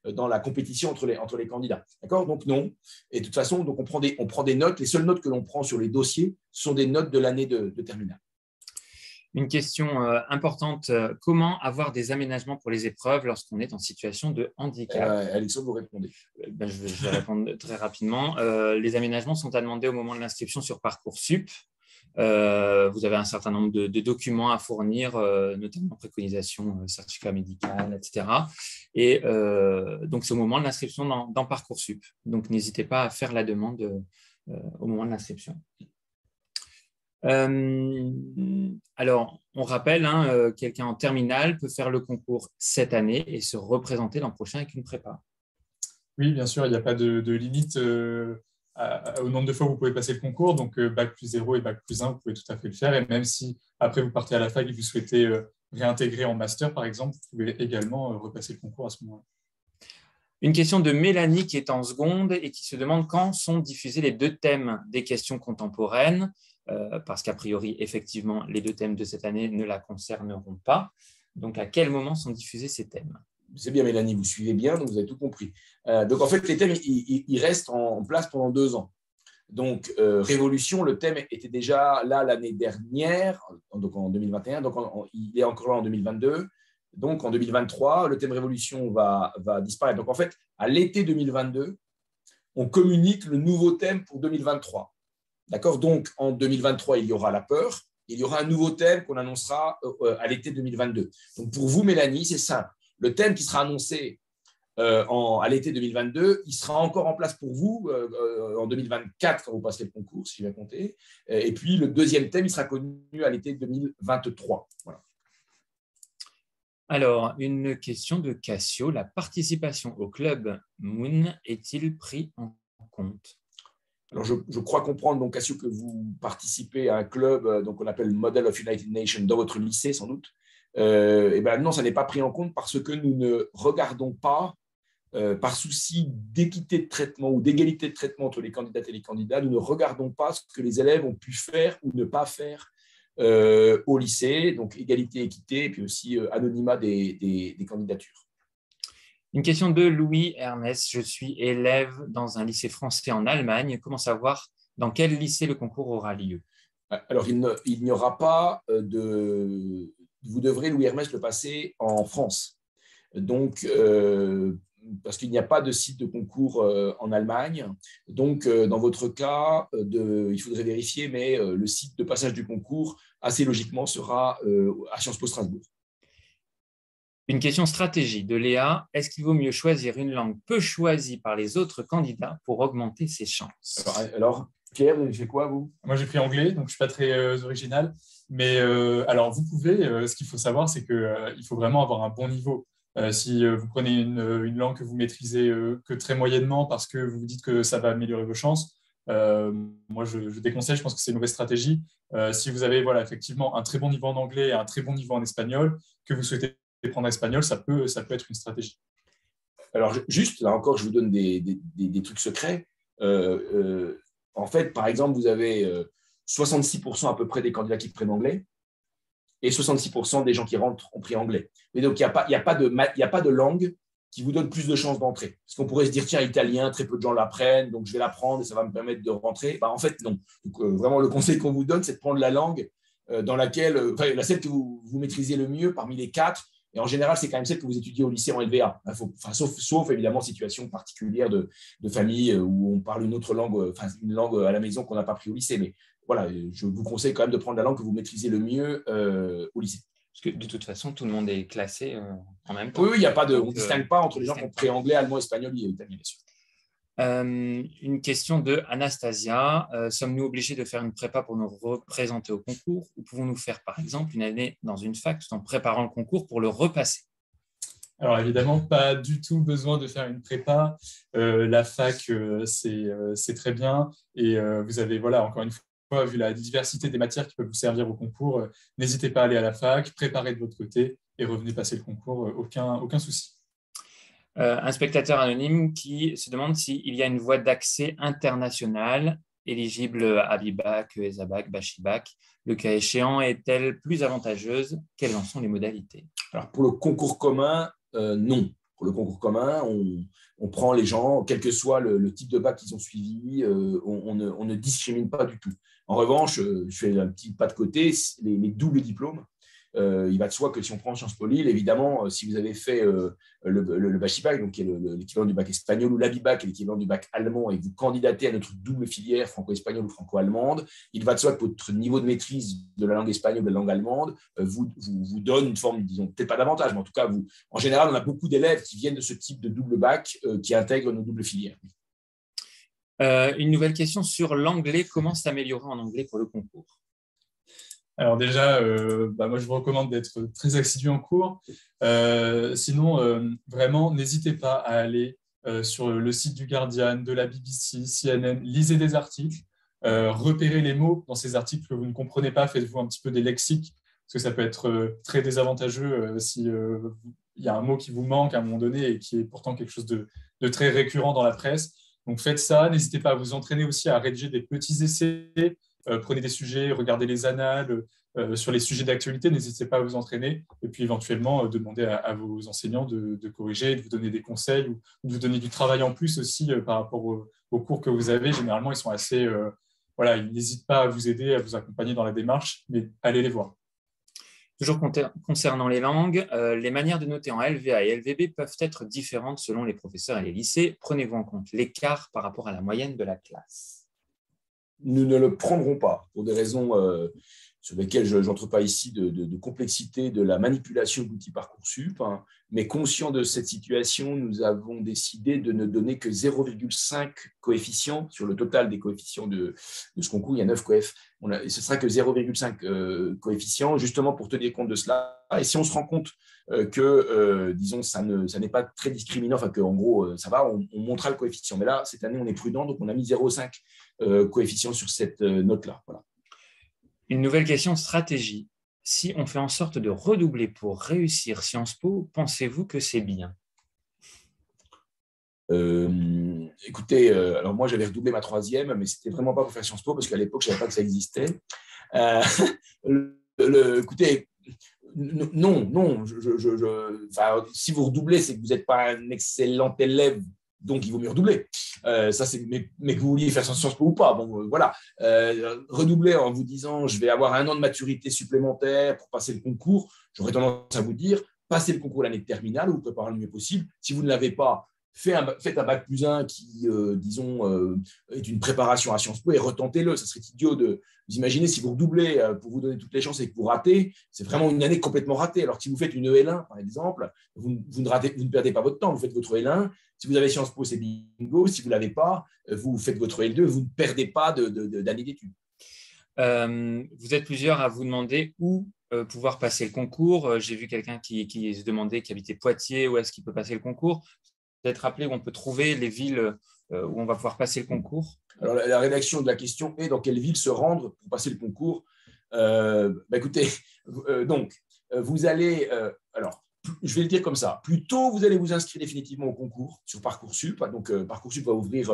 dans la compétition entre les candidats. D'accord? Donc, non. Et de toute façon, donc on prend des notes. Les seules notes que l'on prend sur les dossiers sont des notes de l'année de terminale. Une question importante, comment avoir des aménagements pour les épreuves lorsqu'on est en situation de handicap? Alexandre, vous répondez. Je vais répondre très rapidement. Les aménagements sont à demander au moment de l'inscription sur Parcoursup. Vous avez un certain nombre de documents à fournir, notamment préconisation, certificat médical, etc. Et donc, c'est au moment de l'inscription dans Parcoursup. Donc, n'hésitez pas à faire la demande au moment de l'inscription. Alors, on rappelle, quelqu'un en terminale peut faire le concours cette année et se représenter l'an prochain avec une prépa. Oui, bien sûr, il n'y a pas de limite au nombre de fois où vous pouvez passer le concours. Donc, bac plus 0 et bac plus 1, vous pouvez tout à fait le faire. Et même si après vous partez à la fac et que vous souhaitez réintégrer en master, par exemple, vous pouvez également repasser le concours à ce moment-là. Une question de Mélanie qui est en seconde et qui se demande quand sont diffusés les 2 thèmes des questions contemporaines, parce qu'a priori, effectivement, les 2 thèmes de cette année ne la concerneront pas. Donc, à quel moment sont diffusés ces thèmes? C'est bien, Mélanie, vous suivez bien, donc vous avez tout compris. Donc, en fait, les thèmes, ils restent en place pendant 2 ans. Donc, Révolution, le thème était déjà là l'année dernière, donc en 2021, donc il est encore là en 2022. Donc, en 2023, le thème Révolution va disparaître. Donc, en fait, à l'été 2022, on communique le nouveau thème pour 2023. D'accord? Donc, en 2023, il y aura la peur. Il y aura un nouveau thème qu'on annoncera à l'été 2022. Donc, pour vous, Mélanie, c'est simple. Le thème qui sera annoncé à l'été 2022, il sera encore en place pour vous en 2024 quand vous passerez le concours, si j'ai bien compté. Et puis, le deuxième thème, il sera connu à l'été 2023. Voilà. Alors, une question de Cassio. La participation au club Moon est-il pris en compte? Alors, je crois comprendre, donc, Cassio, que vous participez à un club donc on appelle Model of United Nations dans votre lycée, sans doute. Et ben non, ça n'est pas pris en compte parce que nous ne regardons pas, par souci d'équité de traitement ou d'égalité de traitement entre les candidates et les candidats, nous ne regardons pas ce que les élèves ont pu faire ou ne pas faire au lycée, donc égalité, équité, et puis aussi anonymat des candidatures. Une question de Louis Ernest. Je suis élève dans un lycée français en Allemagne. Comment savoir dans quel lycée le concours aura lieu? Alors, il n'y aura pas de… Vous devrez, Louis Ernest, le passer en France. Donc, parce qu'il n'y a pas de site de concours en Allemagne. Donc, dans votre cas, il faudrait vérifier, mais le site de passage du concours, assez logiquement, sera à Sciences Po Strasbourg. Une question stratégie de Léa. Est-ce qu'il vaut mieux choisir une langue peu choisie par les autres candidats pour augmenter ses chances? Alors Pierre, vous avez fait quoi, vous? Moi, j'ai pris anglais, donc je ne suis pas très original. Mais alors, vous pouvez, ce qu'il faut savoir, c'est qu'il faut vraiment avoir un bon niveau. Si vous prenez une langue que vous maîtrisez que très moyennement parce que vous vous dites que ça va améliorer vos chances, moi, je déconseille, je pense que c'est une mauvaise stratégie. Si vous avez effectivement un très bon niveau en anglais et un très bon niveau en espagnol, que vous souhaitez prendre espagnol, ça peut être une stratégie. Alors, juste, là encore, je vous donne des trucs secrets. En fait, par exemple, vous avez 66% à peu près des candidats qui prennent anglais et 66% des gens qui rentrent ont pris anglais. Mais donc, il n'y a pas de langue qui vous donne plus de chances d'entrer. Parce qu'on pourrait se dire, tiens, italien, très peu de gens l'apprennent, donc je vais l'apprendre et ça va me permettre de rentrer. En fait, non. Donc, vraiment, le conseil qu'on vous donne, c'est de prendre la langue dans laquelle, celle que vous maîtrisez le mieux parmi les 4. Et en général, c'est quand même celle que vous étudiez au lycée en LVA. Sauf évidemment situation particulière de famille où on parle une autre langue, une langue à la maison qu'on n'a pas pris au lycée. Mais voilà, je vous conseille quand même de prendre la langue que vous maîtrisez le mieux au lycée. Parce que de toute façon, tout le monde est classé en même temps. Oui, il n'y a pas de, on ne distingue pas entre les gens qui ont pris anglais, allemand, espagnol et italien, bien sûr. Une question de Anastasia. Sommes-nous obligés de faire une prépa pour nous représenter au concours ou pouvons-nous faire, par exemple, une année dans une fac tout en préparant le concours pour le repasser? Alors évidemment, pas du tout besoin de faire une prépa. La fac, c'est très bien. Et vous avez, voilà, encore une fois, vu la diversité des matières qui peuvent vous servir au concours, n'hésitez pas à aller à la fac, préparez de votre côté et revenez passer le concours, aucun souci. Un spectateur anonyme qui se demande s'il y a une voie d'accès internationale éligible à BIBAC, ESABAC, BACHIBAC. Le cas échéant, est-elle plus avantageuse? Quelles en sont les modalités? Alors, pour le concours commun, non. Pour le concours commun, on prend les gens, quel que soit le type de bac qu'ils ont suivi, on ne discrimine pas du tout. En revanche, je fais un petit pas de côté, les doubles diplômes. Il va de soi que si on prend Sciences Po Lille, évidemment, si vous avez fait le BACHIBAC, donc qui est l'équivalent du bac espagnol, ou l'ABIBAC, qui est l'équivalent du bac allemand, et que vous candidatez à notre double filière franco-espagnole ou franco-allemande, il va de soi que votre niveau de maîtrise de la langue espagnole ou de la langue allemande vous donne une forme, disons, peut-être pas d'avantage, mais en tout cas, en général, on a beaucoup d'élèves qui viennent de ce type de double bac qui intègrent nos doubles filières. Une nouvelle question sur l'anglais. Comment s'améliorer en anglais pour le concours? Alors déjà, moi, je vous recommande d'être très assidu en cours. Sinon, vraiment, n'hésitez pas à aller sur le site du Guardian, de la BBC, CNN, lisez des articles, repérez les mots dans ces articles que vous ne comprenez pas, faites-vous un petit peu des lexiques, parce que ça peut être très désavantageux si il y a un mot qui vous manque à un moment donné et qui est pourtant quelque chose de très récurrent dans la presse. Donc faites ça, n'hésitez pas à vous entraîner aussi à rédiger des petits essais. Prenez des sujets, regardez les annales sur les sujets d'actualité, n'hésitez pas à vous entraîner et puis éventuellement demander à vos enseignants de corriger, de vous donner des conseils ou de vous donner du travail en plus aussi par rapport aux cours que vous avez. Généralement, ils sont assez… ils n'hésitent pas à vous aider, à vous accompagner dans la démarche, mais allez les voir. Toujours concernant les langues, les manières de noter en LVA et LVB peuvent être différentes selon les professeurs et les lycées. Prenez-vous en compte l'écart par rapport à la moyenne de la classe? Nous ne le prendrons pas pour des raisons sur lesquelles je n'entre pas ici de complexité de la manipulation de l'outil Parcoursup. Hein. Mais conscient de cette situation, nous avons décidé de ne donner que 0,5 coefficient sur le total des coefficients de ce concours. Il y a 9 coefs. Ce ne sera que 0,5 coefficient, justement pour tenir compte de cela. Et si on se rend compte que, disons, ça n'est pas très discriminant, enfin qu'en gros, ça va, on montera le coefficient. Mais là, cette année, on est prudent, donc on a mis 0,5 coefficient sur cette note-là. Voilà. Une nouvelle question de stratégie. Si on fait en sorte de redoubler pour réussir Sciences Po, pensez-vous que c'est bien? Écoutez, alors moi, j'avais redoublé ma troisième, mais c'était vraiment pas pour faire Sciences Po, parce qu'à l'époque, je ne savais pas que ça existait. Écoutez, non. Si vous redoublez, c'est que vous n'êtes pas un excellent élève, donc il vaut mieux redoubler. Mais que vous vouliez faire Sciences Po ou pas, voilà. Redoubler en vous disant je vais avoir 1 an de maturité supplémentaire pour passer le concours, j'aurais tendance à vous dire passez le concours l'année de terminale, vous préparez le mieux possible. Si vous ne l'avez pas, faites un bac plus 1 qui, est une préparation à Sciences Po et retentez-le. Ça serait idiot de vous imaginer si vous redoublez pour vous donner toutes les chances et que vous ratez, c'est vraiment une année complètement ratée. Alors que si vous faites une EL1, par exemple, vous ne perdez pas votre temps, vous faites votre EL1. Si vous avez Sciences Po, c'est bingo. Si vous ne l'avez pas, vous faites votre L2, vous ne perdez pas d'année d'études. Vous êtes plusieurs à vous demander où pouvoir passer le concours. J'ai vu quelqu'un qui se demandait, qui habitait Poitiers, où est-ce qu'il peut passer le concours. Peut-être rappeler où on peut trouver les villes où on va pouvoir passer le concours. Alors, la rédaction de la question est dans quelle ville se rendre pour passer le concours. Écoutez, vous allez… alors, je vais le dire comme ça. Plus tôt vous allez vous inscrire définitivement au concours sur Parcoursup. Donc, Parcoursup va ouvrir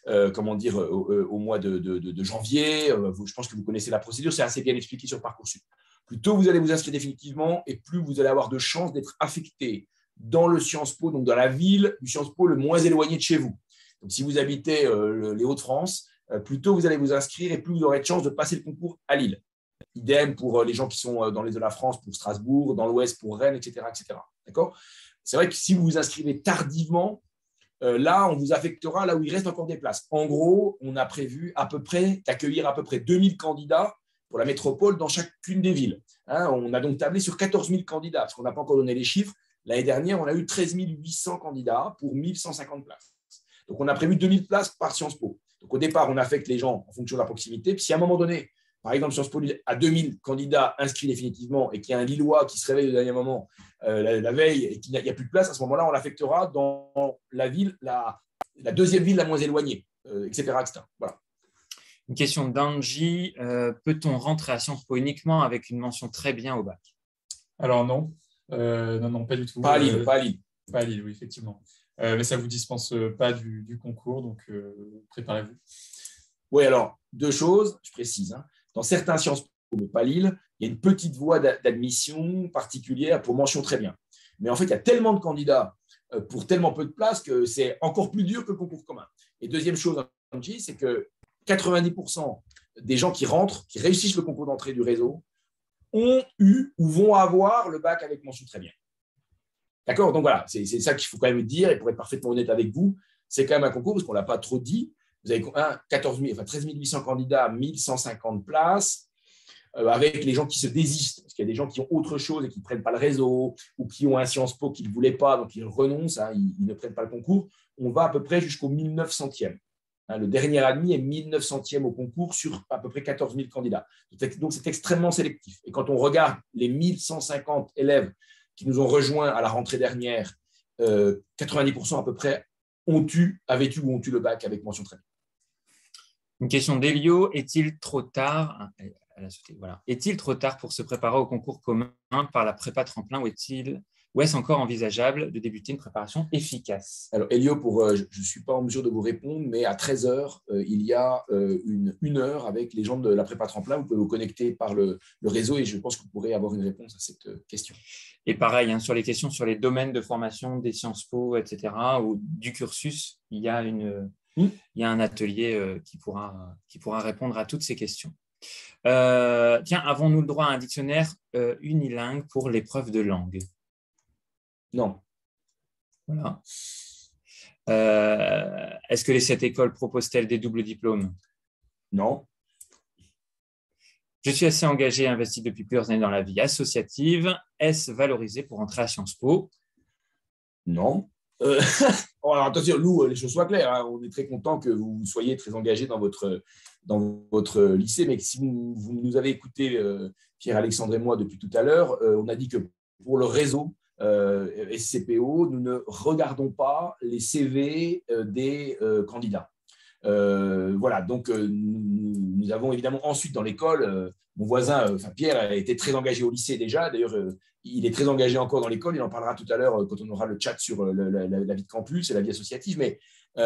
au mois de janvier. Je pense que vous connaissez la procédure. C'est assez bien expliqué sur Parcoursup. Plus tôt vous allez vous inscrire définitivement et plus vous allez avoir de chances d'être affecté dans le Sciences Po, donc dans la ville du Sciences Po le moins éloigné de chez vous. Donc, si vous habitez les Hauts-de-France, plus tôt vous allez vous inscrire et plus vous aurez de chances de passer le concours à Lille. Idem pour les gens qui sont dans l'est de la France, pour Strasbourg, dans l'ouest pour Rennes, etc. D'accord ? C'est vrai que si vous vous inscrivez tardivement, là, on vous affectera là où il reste encore des places. En gros, on a prévu d'accueillir à peu près 2000 candidats pour la métropole dans chacune des villes. On a donc tablé sur 14 000 candidats, parce qu'on n'a pas encore donné les chiffres. L'année dernière, on a eu 13 800 candidats pour 1150 places. Donc, on a prévu 2000 places par Sciences Po. Donc, au départ, on affecte les gens en fonction de la proximité. Puis, si à un moment donné, par exemple, Sciences Po a 2000 candidats inscrits définitivement et qu'il y a un Lillois qui se réveille au dernier moment la veille et qu'il n'y a plus de place, à ce moment-là, on l'affectera dans la ville, la deuxième ville la moins éloignée, etc., etc. Voilà. Une question d'Angie. Peut-on rentrer à Sciences Po uniquement avec une mention très bien au bac? Alors non, non, pas du tout. Pas à Lille, pas à Lille. Pas à Lille, oui, effectivement. Mais ça ne vous dispense pas du concours, donc préparez-vous. Oui, alors, deux choses, je précise. Dans certains Sciences Po, mais pas Lille, il y a une petite voie d'admission particulière pour mention très bien. Mais en fait, il y a tellement de candidats pour tellement peu de places que c'est encore plus dur que le concours commun. Et deuxième chose, c'est que 90% des gens qui rentrent, qui réussissent le concours d'entrée du réseau, ont eu ou vont avoir le bac avec mention très bien. D'accord? Donc voilà, c'est ça qu'il faut quand même dire, et pour être parfaitement honnête avec vous, c'est quand même un concours, parce qu'on ne l'a pas trop dit. Vous avez 13 800 candidats, 1150 places, avec les gens qui se désistent, parce qu'il y a des gens qui ont autre chose et qui ne prennent pas le réseau, ou qui ont un Sciences Po qu'ils ne voulaient pas, donc ils renoncent, ils ne prennent pas le concours. On va à peu près jusqu'au 1900e. Le dernier admis est 1900e au concours sur à peu près 14 000 candidats. Donc, c'est extrêmement sélectif. Et quand on regarde les 1150 élèves qui nous ont rejoints à la rentrée dernière, 90% à peu près avaient eu ou ont eu le bac avec mention très bien. Une question d'Elio. Est-il trop tard Est-il trop tard pour se préparer au concours commun par la prépa tremplin ou est-ce encore envisageable de débuter une préparation efficace? Alors, Elio, je ne suis pas en mesure de vous répondre, mais à 13h, il y a une heure avec les gens de la prépa tremplin. Vous pouvez vous connecter par le réseau et je pense que vous pourrez avoir une réponse à cette question. Et pareil, sur les questions sur les domaines de formation des Sciences Po, etc., ou du cursus, il y a un atelier qui pourra répondre à toutes ces questions. Tiens, avons-nous le droit à un dictionnaire unilingue pour l'épreuve de langue? Non. Voilà. Est-ce que les 7 écoles proposent-elles des doubles diplômes? Non. Je suis assez engagé et investi depuis plusieurs années dans la vie associative. Est-ce valorisé pour entrer à Sciences Po? Non. Alors, attention, nous, les choses soient claires. On est très content que vous soyez très engagés dans votre lycée, mais si vous nous avez écouté, Pierre-Alexandre et moi, depuis tout à l'heure, on a dit que pour le réseau SCPO, nous ne regardons pas les CV des candidats. Voilà, donc nous avons évidemment ensuite dans l'école, mon voisin, Pierre, a été très engagé au lycée déjà. D'ailleurs, il est très engagé encore dans l'école. Il en parlera tout à l'heure quand on aura le chat sur la vie de campus et la vie associative. Mais on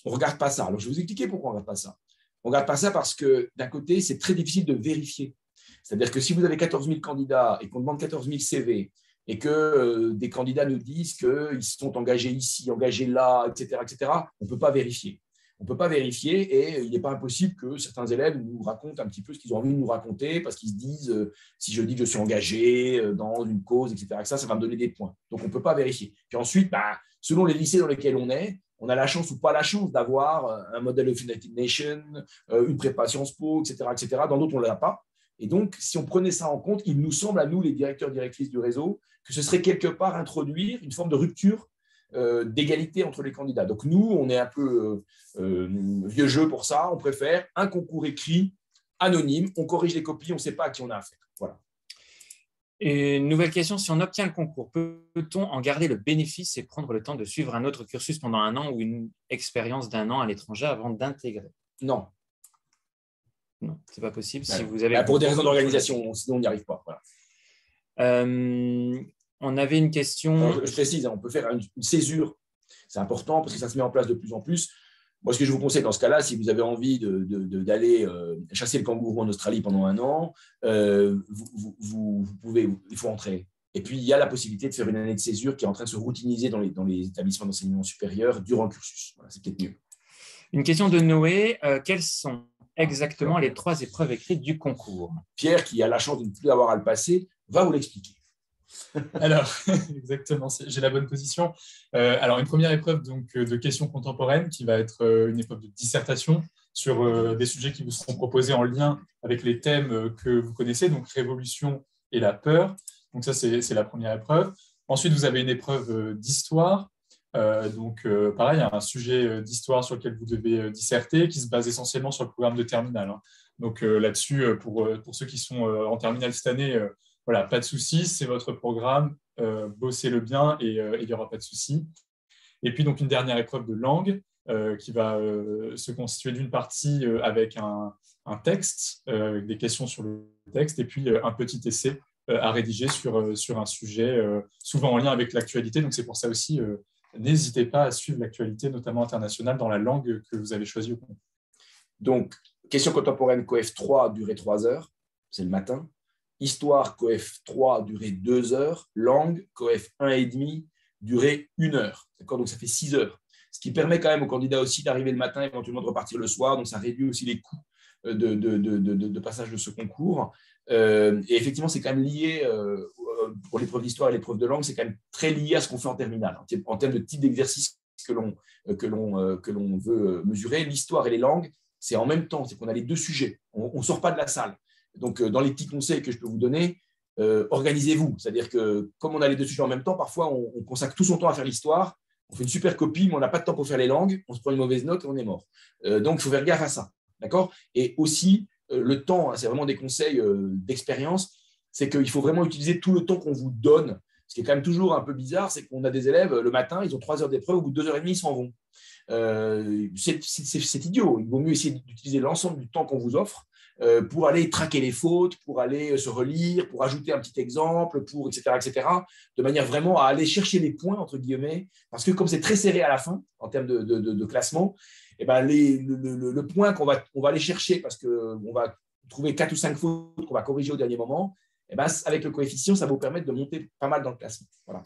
ne regarde pas ça. Alors, je vais vous expliquer pourquoi on ne regarde pas ça. On ne regarde pas ça parce que d'un côté, c'est très difficile de vérifier. C'est-à-dire que si vous avez 14 000 candidats et qu'on demande 14 000 CV et que des candidats nous disent qu'ils sont engagés ici, engagés là, etc., on ne peut pas vérifier. On ne peut pas vérifier et il n'est pas impossible que certains élèves nous racontent un petit peu ce qu'ils ont envie de nous raconter parce qu'ils se disent si je dis que je suis engagé dans une cause, etc., ça va me donner des points. Donc, on ne peut pas vérifier. Puis ensuite, selon les lycées dans lesquels on a la chance ou pas la chance d'avoir un modèle of United Nations, une prépa Sciences Po, etc., etc. Dans d'autres, on ne l'a pas. Et donc, si on prenait ça en compte, il nous semble à nous, les directeurs, directrices du réseau, que ce serait quelque part introduire une forme de rupture d'égalité entre les candidats. Donc nous, on est un peu vieux jeu pour ça. On préfère un concours écrit, anonyme. On corrige les copies, on ne sait pas à qui on a affaire. Voilà. Et une nouvelle question, si on obtient le concours, peut-on en garder le bénéfice et prendre le temps de suivre un autre cursus pendant 1 an ou une expérience d'1 an à l'étranger avant d'intégrer? Non. Non, ce n'est pas possible. Si vous avez pour des raisons d'organisation, sinon on n'y arrive pas. Voilà. On avait une question. Alors, je précise, on peut faire une césure. C'est important parce que ça se met en place de plus en plus. Moi, ce que je vous conseille dans ce cas-là, si vous avez envie d'aller chasser le kangourou en Australie pendant 1 an, vous pouvez, il faut entrer. Et puis, il y a la possibilité de faire une année de césure qui est en train de se routiniser dans les établissements d'enseignement supérieur durant le cursus. Voilà, c'est peut-être mieux. Une question de Noé. Quelles sont exactement les 3 épreuves écrites du concours? Pierre, qui a la chance de ne plus avoir à le passer, va vous l'expliquer. Alors, exactement, j'ai la bonne position. Alors, une première épreuve donc, de questions contemporaines qui va être une épreuve de dissertation sur des sujets qui vous seront proposés en lien avec les thèmes que vous connaissez, donc révolution et la peur. Donc ça, c'est la première épreuve. Ensuite, vous avez une épreuve d'histoire Pareil, il y a un sujet d'histoire sur lequel vous devez disserter qui se base essentiellement sur le programme de terminale. Hein. Donc là-dessus, pour ceux qui sont en terminale cette année, voilà, pas de souci, c'est votre programme, bossez-le bien et il n'y aura pas de souci. Et puis, donc, une dernière épreuve de langue qui va se constituer d'une partie avec un texte, des questions sur le texte, et puis un petit essai à rédiger sur un sujet souvent en lien avec l'actualité. Donc, c'est pour ça aussi, n'hésitez pas à suivre l'actualité, notamment internationale, dans la langue que vous avez choisie au concours. Donc, question contemporaine COEF 3, durée 3 heures, c'est le matin. Histoire COEF 3, durée 2 heures. Langue COEF 1,5, durée 1 heure. D'accord, donc ça fait 6 heures. Ce qui permet quand même aux candidats aussi d'arriver le matin, éventuellement de repartir le soir. Donc ça réduit aussi les coûts de passage de ce concours. Et effectivement, c'est quand même lié, pour l'épreuve d'histoire et l'épreuve de langue, c'est quand même très lié à ce qu'on fait en terminale. En termes de type d'exercice que l'on veut mesurer, l'histoire et les langues, c'est en même temps, c'est qu'on a les deux sujets. On ne sort pas de la salle. Donc, dans les petits conseils que je peux vous donner, organisez-vous. C'est-à-dire que comme on a les deux sujets en même temps, parfois, on consacre tout son temps à faire l'histoire, on fait une super copie, mais on n'a pas de temps pour faire les langues, on se prend une mauvaise note et on est mort. Donc, il faut faire gaffe à ça. D'accord ? Et aussi, le temps, hein, c'est vraiment des conseils d'expérience, c'est qu'il faut vraiment utiliser tout le temps qu'on vous donne. Ce qui est quand même toujours un peu bizarre, c'est qu'on a des élèves, le matin, ils ont 3 heures d'épreuve, au bout de 2 heures et demie, ils s'en vont. C'est idiot. Il vaut mieux essayer d'utiliser l'ensemble du temps qu'on vous offre pour aller traquer les fautes, pour aller se relire, pour ajouter un petit exemple, etc., de manière vraiment à aller chercher les points, entre guillemets, parce que comme c'est très serré à la fin, en termes de classement, eh ben le point qu'on va aller chercher, parce qu'on va trouver 4 ou 5 fautes qu'on va corriger au dernier moment, eh ben, avec le coefficient, ça va vous permettre de monter pas mal dans le classement. Voilà.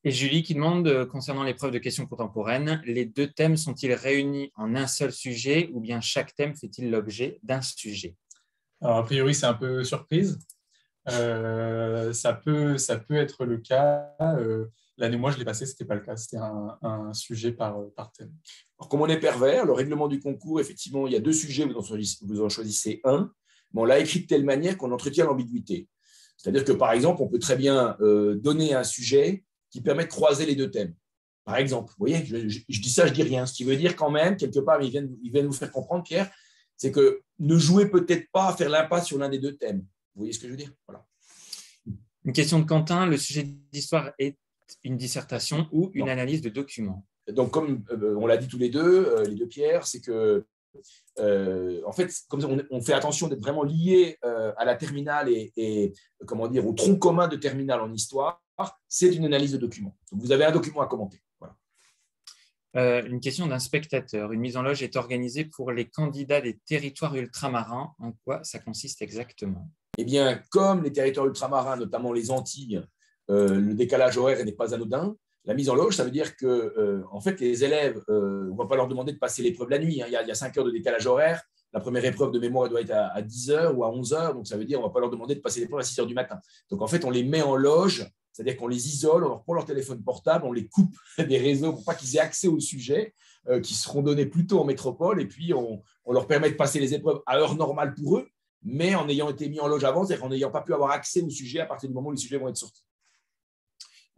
Et Julie qui demande, concernant l'épreuve de questions contemporaines, les deux thèmes sont-ils réunis en un seul sujet ou bien chaque thème fait-il l'objet d'un sujet? Alors, a priori, c'est un peu surprise. Ça peut être le cas. L'année où moi, je l'ai passé, ce n'était pas le cas. C'était un sujet par thème. Alors, comme on est pervers, le règlement du concours, effectivement, il y a 2 sujets, vous en choisissez un, mais on l'a écrit de telle manière qu'on entretient l'ambiguïté. C'est-à-dire que, par exemple, on peut très bien donner un sujet qui permet de croiser les 2 thèmes. Par exemple, vous voyez, je dis ça, je dis rien. Ce qui veut dire quand même, quelque part, il vient nous faire comprendre, Pierre, c'est que ne jouez peut-être pas à faire l'impasse sur l'un des 2 thèmes. Vous voyez ce que je veux dire? Voilà. Une question de Quentin, le sujet d'histoire est une dissertation ou une analyse de documents? Donc, comme on l'a dit tous les deux Pierre, c'est que en fait, comme on fait attention d'être vraiment lié à la terminale et comment dire, au tronc commun de terminale en histoire, c'est une analyse de documents. Donc, vous avez un document à commenter. Voilà. Une question d'un spectateur. Une mise en loge est organisée pour les candidats des territoires ultramarins. En quoi ça consiste exactement? Eh bien, comme les territoires ultramarins, notamment les Antilles, le décalage horaire n'est pas anodin. La mise en loge, ça veut dire que en fait, les élèves, on ne va pas leur demander de passer l'épreuve la nuit. Hein. Il y a 5 heures de décalage horaire. La première épreuve de mémoire elle doit être à 10 heures ou à 11 heures. Donc, ça veut dire qu'on ne va pas leur demander de passer l'épreuve à 6 heures du matin. Donc, en fait, on les met en loge, c'est-à-dire qu'on les isole, on leur prend leur téléphone portable, on les coupe des réseaux pour pas qu'ils aient accès aux sujets qui seront donnés plutôt en métropole. Et puis, on leur permet de passer les épreuves à heure normale pour eux, mais en ayant été mis en loge avant, c'est-à-dire en n'ayant pas pu avoir accès au sujet à partir du moment où les sujets vont être sortis.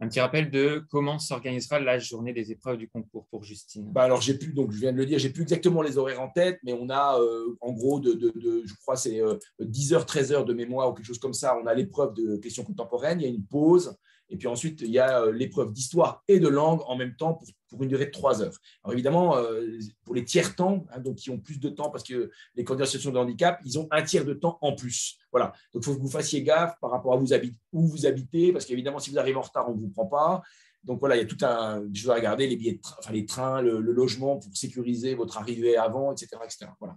Un petit rappel de comment s'organisera la journée des épreuves du concours pour Justine. Alors, je viens de le dire, j'ai plus exactement les horaires en tête, mais on a en gros, je crois, c'est 10 heures, 13 heures de mémoire ou quelque chose comme ça. On a l'épreuve de questions contemporaines, il y a une pause, et puis ensuite, il y a l'épreuve d'histoire et de langue en même temps pour une durée de 3 heures. Alors, évidemment, pour les tiers-temps, hein, donc qui ont plus de temps parce que les candidats en situation de handicap, ils ont un tiers de temps en plus. Voilà. Donc, il faut que vous fassiez gaffe par rapport à où vous habitez, parce qu'évidemment, si vous arrivez en retard, on ne vous prend pas. Donc, voilà, il y a tout des choses à regarder, les billets les trains, le logement pour sécuriser votre arrivée avant, etc. Voilà.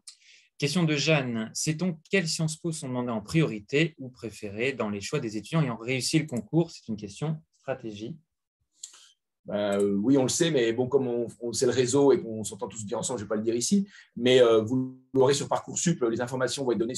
Question de Jeanne. Sait-on quelles Sciences Po sont demandées en priorité ou préférées dans les choix des étudiants ayant réussi le concours? C'est une question stratégie. Oui, on le sait, mais bon, comme on sait le réseau et qu'on s'entend tous bien ensemble, je ne vais pas le dire ici, mais vous l'aurez sur Parcoursup, les informations vont être données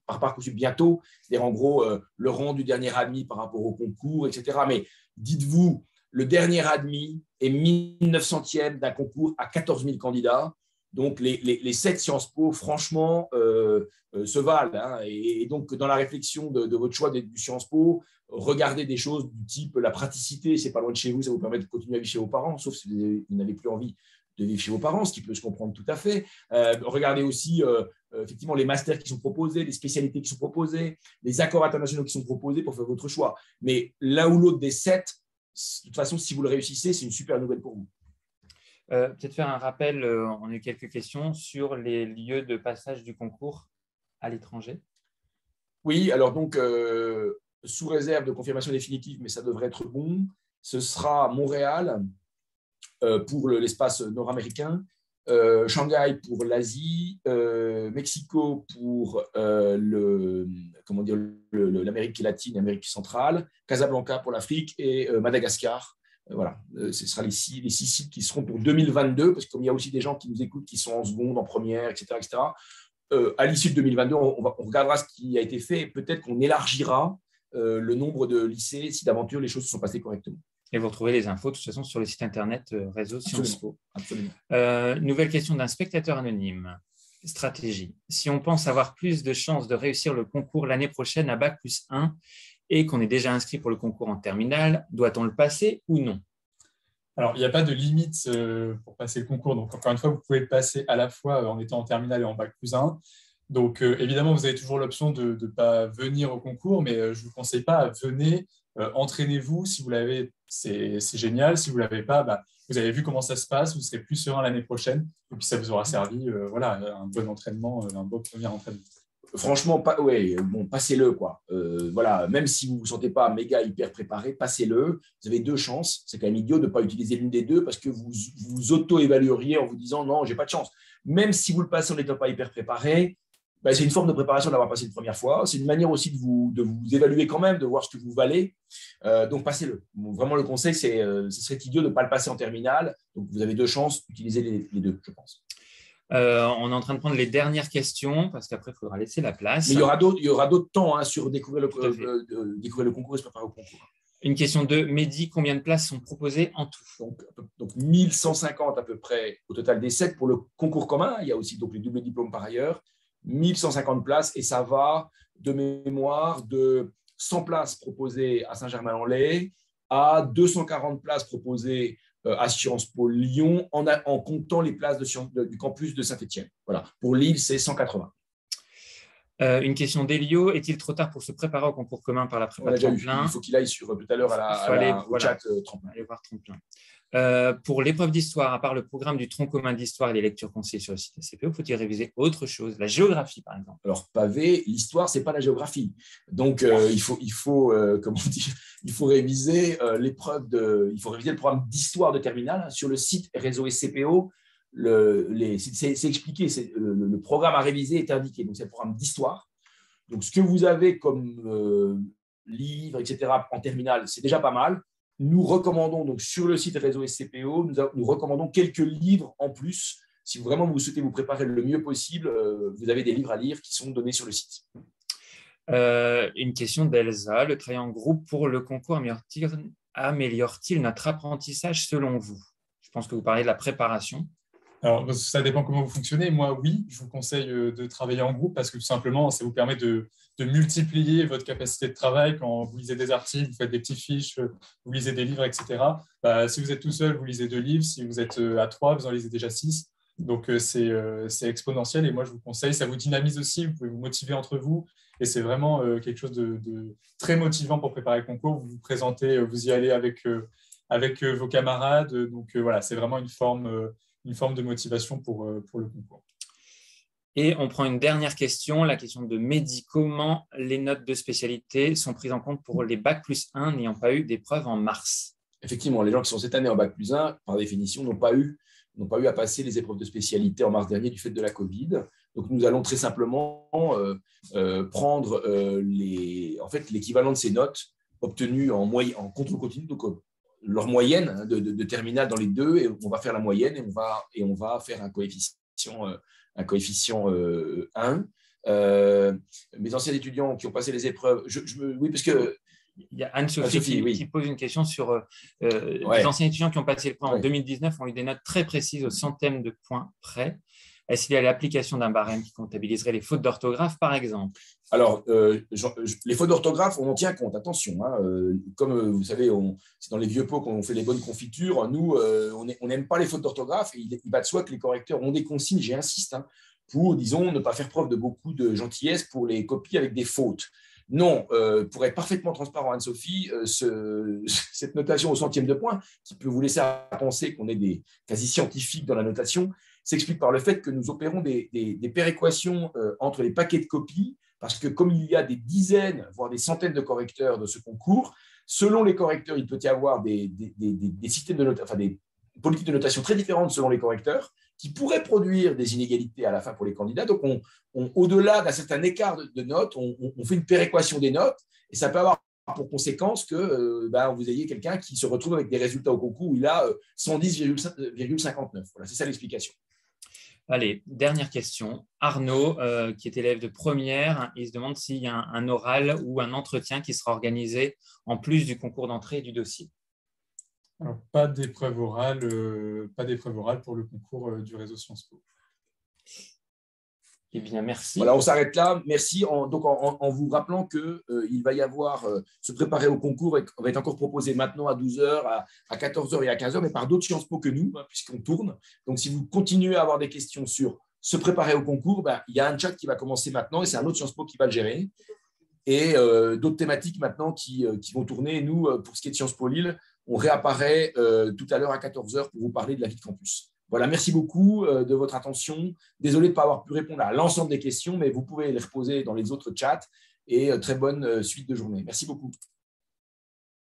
par Parcoursup bientôt, c'est-à-dire en gros le rang du dernier admis par rapport au concours, etc. Mais dites-vous, le dernier admis est 1900e d'un concours à 14 000 candidats. Donc, les 7 Sciences Po, franchement, se valent. Hein. Et donc, dans la réflexion de votre choix du Sciences Po, regardez des choses du type la praticité, c'est pas loin de chez vous, ça vous permet de continuer à vivre chez vos parents, sauf si vous n'avez plus envie de vivre chez vos parents, ce qui peut se comprendre tout à fait. Regardez aussi effectivement les masters qui sont proposés, les spécialités qui sont proposées, les accords internationaux qui sont proposés pour faire votre choix. Mais l'un ou l'autre des 7, de toute façon, si vous le réussissez, c'est une super nouvelle pour vous. Peut-être faire un rappel, on a eu quelques questions sur les lieux de passage du concours à l'étranger. Oui, alors donc, sous réserve de confirmation définitive, mais ça devrait être bon, ce sera Montréal pour l'espace nord-américain, Shanghai pour l'Asie, Mexico pour l'Amérique latine, l'Amérique centrale, Casablanca pour l'Afrique et Madagascar. Voilà, ce sera les 6 sites qui seront pour 2022, parce que comme il y a aussi des gens qui nous écoutent qui sont en seconde, en première, etc., à l'issue de 2022, on regardera ce qui a été fait et peut-être qu'on élargira le nombre de lycées si d'aventure les choses se sont passées correctement. Et vous retrouvez les infos de toute façon sur le site internet réseau Sciences Po. Absolument. Nouvelle question d'un spectateur anonyme. Stratégie. Si on pense avoir plus de chances de réussir le concours l'année prochaine à Bac+1 et qu'on est déjà inscrit pour le concours en terminale, doit-on le passer ou non? Alors, il n'y a pas de limite pour passer le concours. Donc, encore une fois, vous pouvez le passer à la fois en étant en terminale et en Bac+1. Donc, évidemment, vous avez toujours l'option de ne pas venir au concours, mais je ne vous conseille pas, venez, entraînez-vous. Si vous l'avez, c'est génial. Si vous ne l'avez pas, vous avez vu comment ça se passe, vous serez plus serein l'année prochaine. Et puis, ça vous aura servi un bon entraînement, un bon premier entraînement. Franchement, passez-le, quoi. Voilà, même si vous ne vous sentez pas méga hyper préparé, passez-le. Vous avez 2 chances. C'est quand même idiot de ne pas utiliser l'une des 2 parce que vous vous auto-évalueriez en vous disant non, j'ai pas de chance. Même si vous le passez en n'étant pas hyper préparé, c'est une forme de préparation d'avoir passé une première fois. C'est une manière aussi de vous évaluer quand même, de voir ce que vous valez. Donc, passez-le. Vraiment, le conseil, ce serait idiot de ne pas le passer en terminale. Donc, vous avez 2 chances, utilisez les 2, je pense. On est en train de prendre les dernières questions parce qu'après, il faudra laisser la place. Mais il y aura d'autres temps sur découvrir le concours et se préparer au concours. Une question de Mehdi, combien de places sont proposées en tout? Donc 1150 à peu près au total des 7 pour le concours commun. Il y a aussi donc les doubles diplômes par ailleurs. 1150 places et ça va de mémoire de 100 places proposées à Saint-Germain-en-Laye à 240 places proposées à Sciences Po Lyon en comptant les places du campus de Saint-Étienne. Voilà. Pour Lille, c'est 180. Une question d'Elio. Est-il trop tard pour se préparer au concours commun par la prépa tremplin? Il faut qu'il aille tout à l'heure au chat tremplin. Aller voir tremplin. Pour l'épreuve d'histoire, à part le programme du tronc commun d'histoire et les lectures conseillées sur le site SCPO, faut-il réviser autre chose? La géographie, par exemple? Alors, pavé, l'histoire, ce n'est pas la géographie. Donc, il faut réviser il faut réviser le programme d'histoire de terminale sur le site réseau SCPO. C'est expliqué, le programme à réviser est indiqué. Donc, c'est le programme d'histoire. Donc, ce que vous avez comme livres, etc., en terminale, c'est déjà pas mal. Nous recommandons, donc sur le site réseau SCPO, nous recommandons quelques livres en plus. Si vraiment vous souhaitez vous préparer le mieux possible, vous avez des livres à lire qui sont donnés sur le site. Une question d'Elsa. Le travail en groupe pour le concours améliore-t-il notre apprentissage selon vous? Je pense que vous parlez de la préparation. Alors, ça dépend comment vous fonctionnez. Moi, oui, je vous conseille de travailler en groupe parce que tout simplement, ça vous permet de multiplier votre capacité de travail. Quand vous lisez des articles, vous faites des petites fiches, vous lisez des livres, etc. Si vous êtes tout seul, vous lisez 2 livres. Si vous êtes à 3, vous en lisez déjà 6. Donc, c'est exponentiel et moi, je vous conseille. Ça vous dynamise aussi, vous pouvez vous motiver entre vous et c'est vraiment quelque chose de très motivant pour préparer le concours. Vous vous présentez, vous y allez avec vos camarades. Donc, voilà, c'est vraiment une forme de motivation pour le concours. Et on prend une dernière question, la question de Mehdi. Comment les notes de spécialité sont prises en compte pour les Bac+1 n'ayant pas eu d'épreuve en mars? Effectivement, les gens qui sont cette année en Bac+1, par définition, n'ont pas eu à passer les épreuves de spécialité en mars dernier du fait de la Covid. Donc, nous allons très simplement prendre l'équivalent de ces notes obtenues en contrôle continu, donc leur moyenne de terminale dans les 2, et on va faire la moyenne et on va faire un coefficient 1. Mes anciens étudiants qui ont passé les épreuves, oui, parce que Il y a Anne-Sophie qui pose une question sur les anciens étudiants qui ont passé le point en 2019 ont eu des notes très précises aux centaines de points près. Est-ce qu'il y a l'application d'un barème qui comptabiliserait les fautes d'orthographe, par exemple? Alors, les fautes d'orthographe, on en tient compte, attention. Comme vous savez, c'est dans les vieux pots qu'on fait les bonnes confitures. Nous, on n'aime pas les fautes d'orthographe. Et il va de soi que les correcteurs ont des consignes, j'insiste, pour, disons, ne pas faire preuve de beaucoup de gentillesse pour les copies avec des fautes. Non, pour être parfaitement transparent, Anne-Sophie, cette notation au centième de point, qui peut vous laisser à penser qu'on est des quasi-scientifiques dans la notation, s'explique par le fait que nous opérons des péréquations entre les paquets de copies, parce que comme il y a des dizaines, voire des centaines de correcteurs de ce concours, selon les correcteurs, il peut y avoir des systèmes de notation, des politiques de notation très différentes selon les correcteurs, qui pourraient produire des inégalités à la fin pour les candidats. Donc, au-delà d'un certain écart de notes, on fait une péréquation des notes, et ça peut avoir pour conséquence que vous ayez quelqu'un qui se retrouve avec des résultats au concours où il a 110,59. Voilà, c'est ça l'explication. Allez, dernière question. Arnaud, qui est élève de première, il se demande s'il y a un oral ou un entretien qui sera organisé en plus du concours d'entrée et du dossier. Alors, pas d'épreuve orale pour le concours du réseau Sciences Po. Eh bien, merci. Voilà, on s'arrête là. Merci. En vous rappelant qu'il va y avoir se préparer au concours, va être encore proposé maintenant à 12h, à 14h et à 15h, mais par d'autres Sciences Po que nous, puisqu'on tourne. Donc, si vous continuez à avoir des questions sur se préparer au concours, il y a un chat qui va commencer maintenant et c'est un autre Sciences Po qui va le gérer. Et d'autres thématiques maintenant qui vont tourner. Nous, pour ce qui est de Sciences Po Lille, on réapparaît tout à l'heure à 14h pour vous parler de la vie de campus. Voilà, merci beaucoup de votre attention. Désolé de ne pas avoir pu répondre à l'ensemble des questions, mais vous pouvez les reposer dans les autres chats et très bonne suite de journée. Merci beaucoup.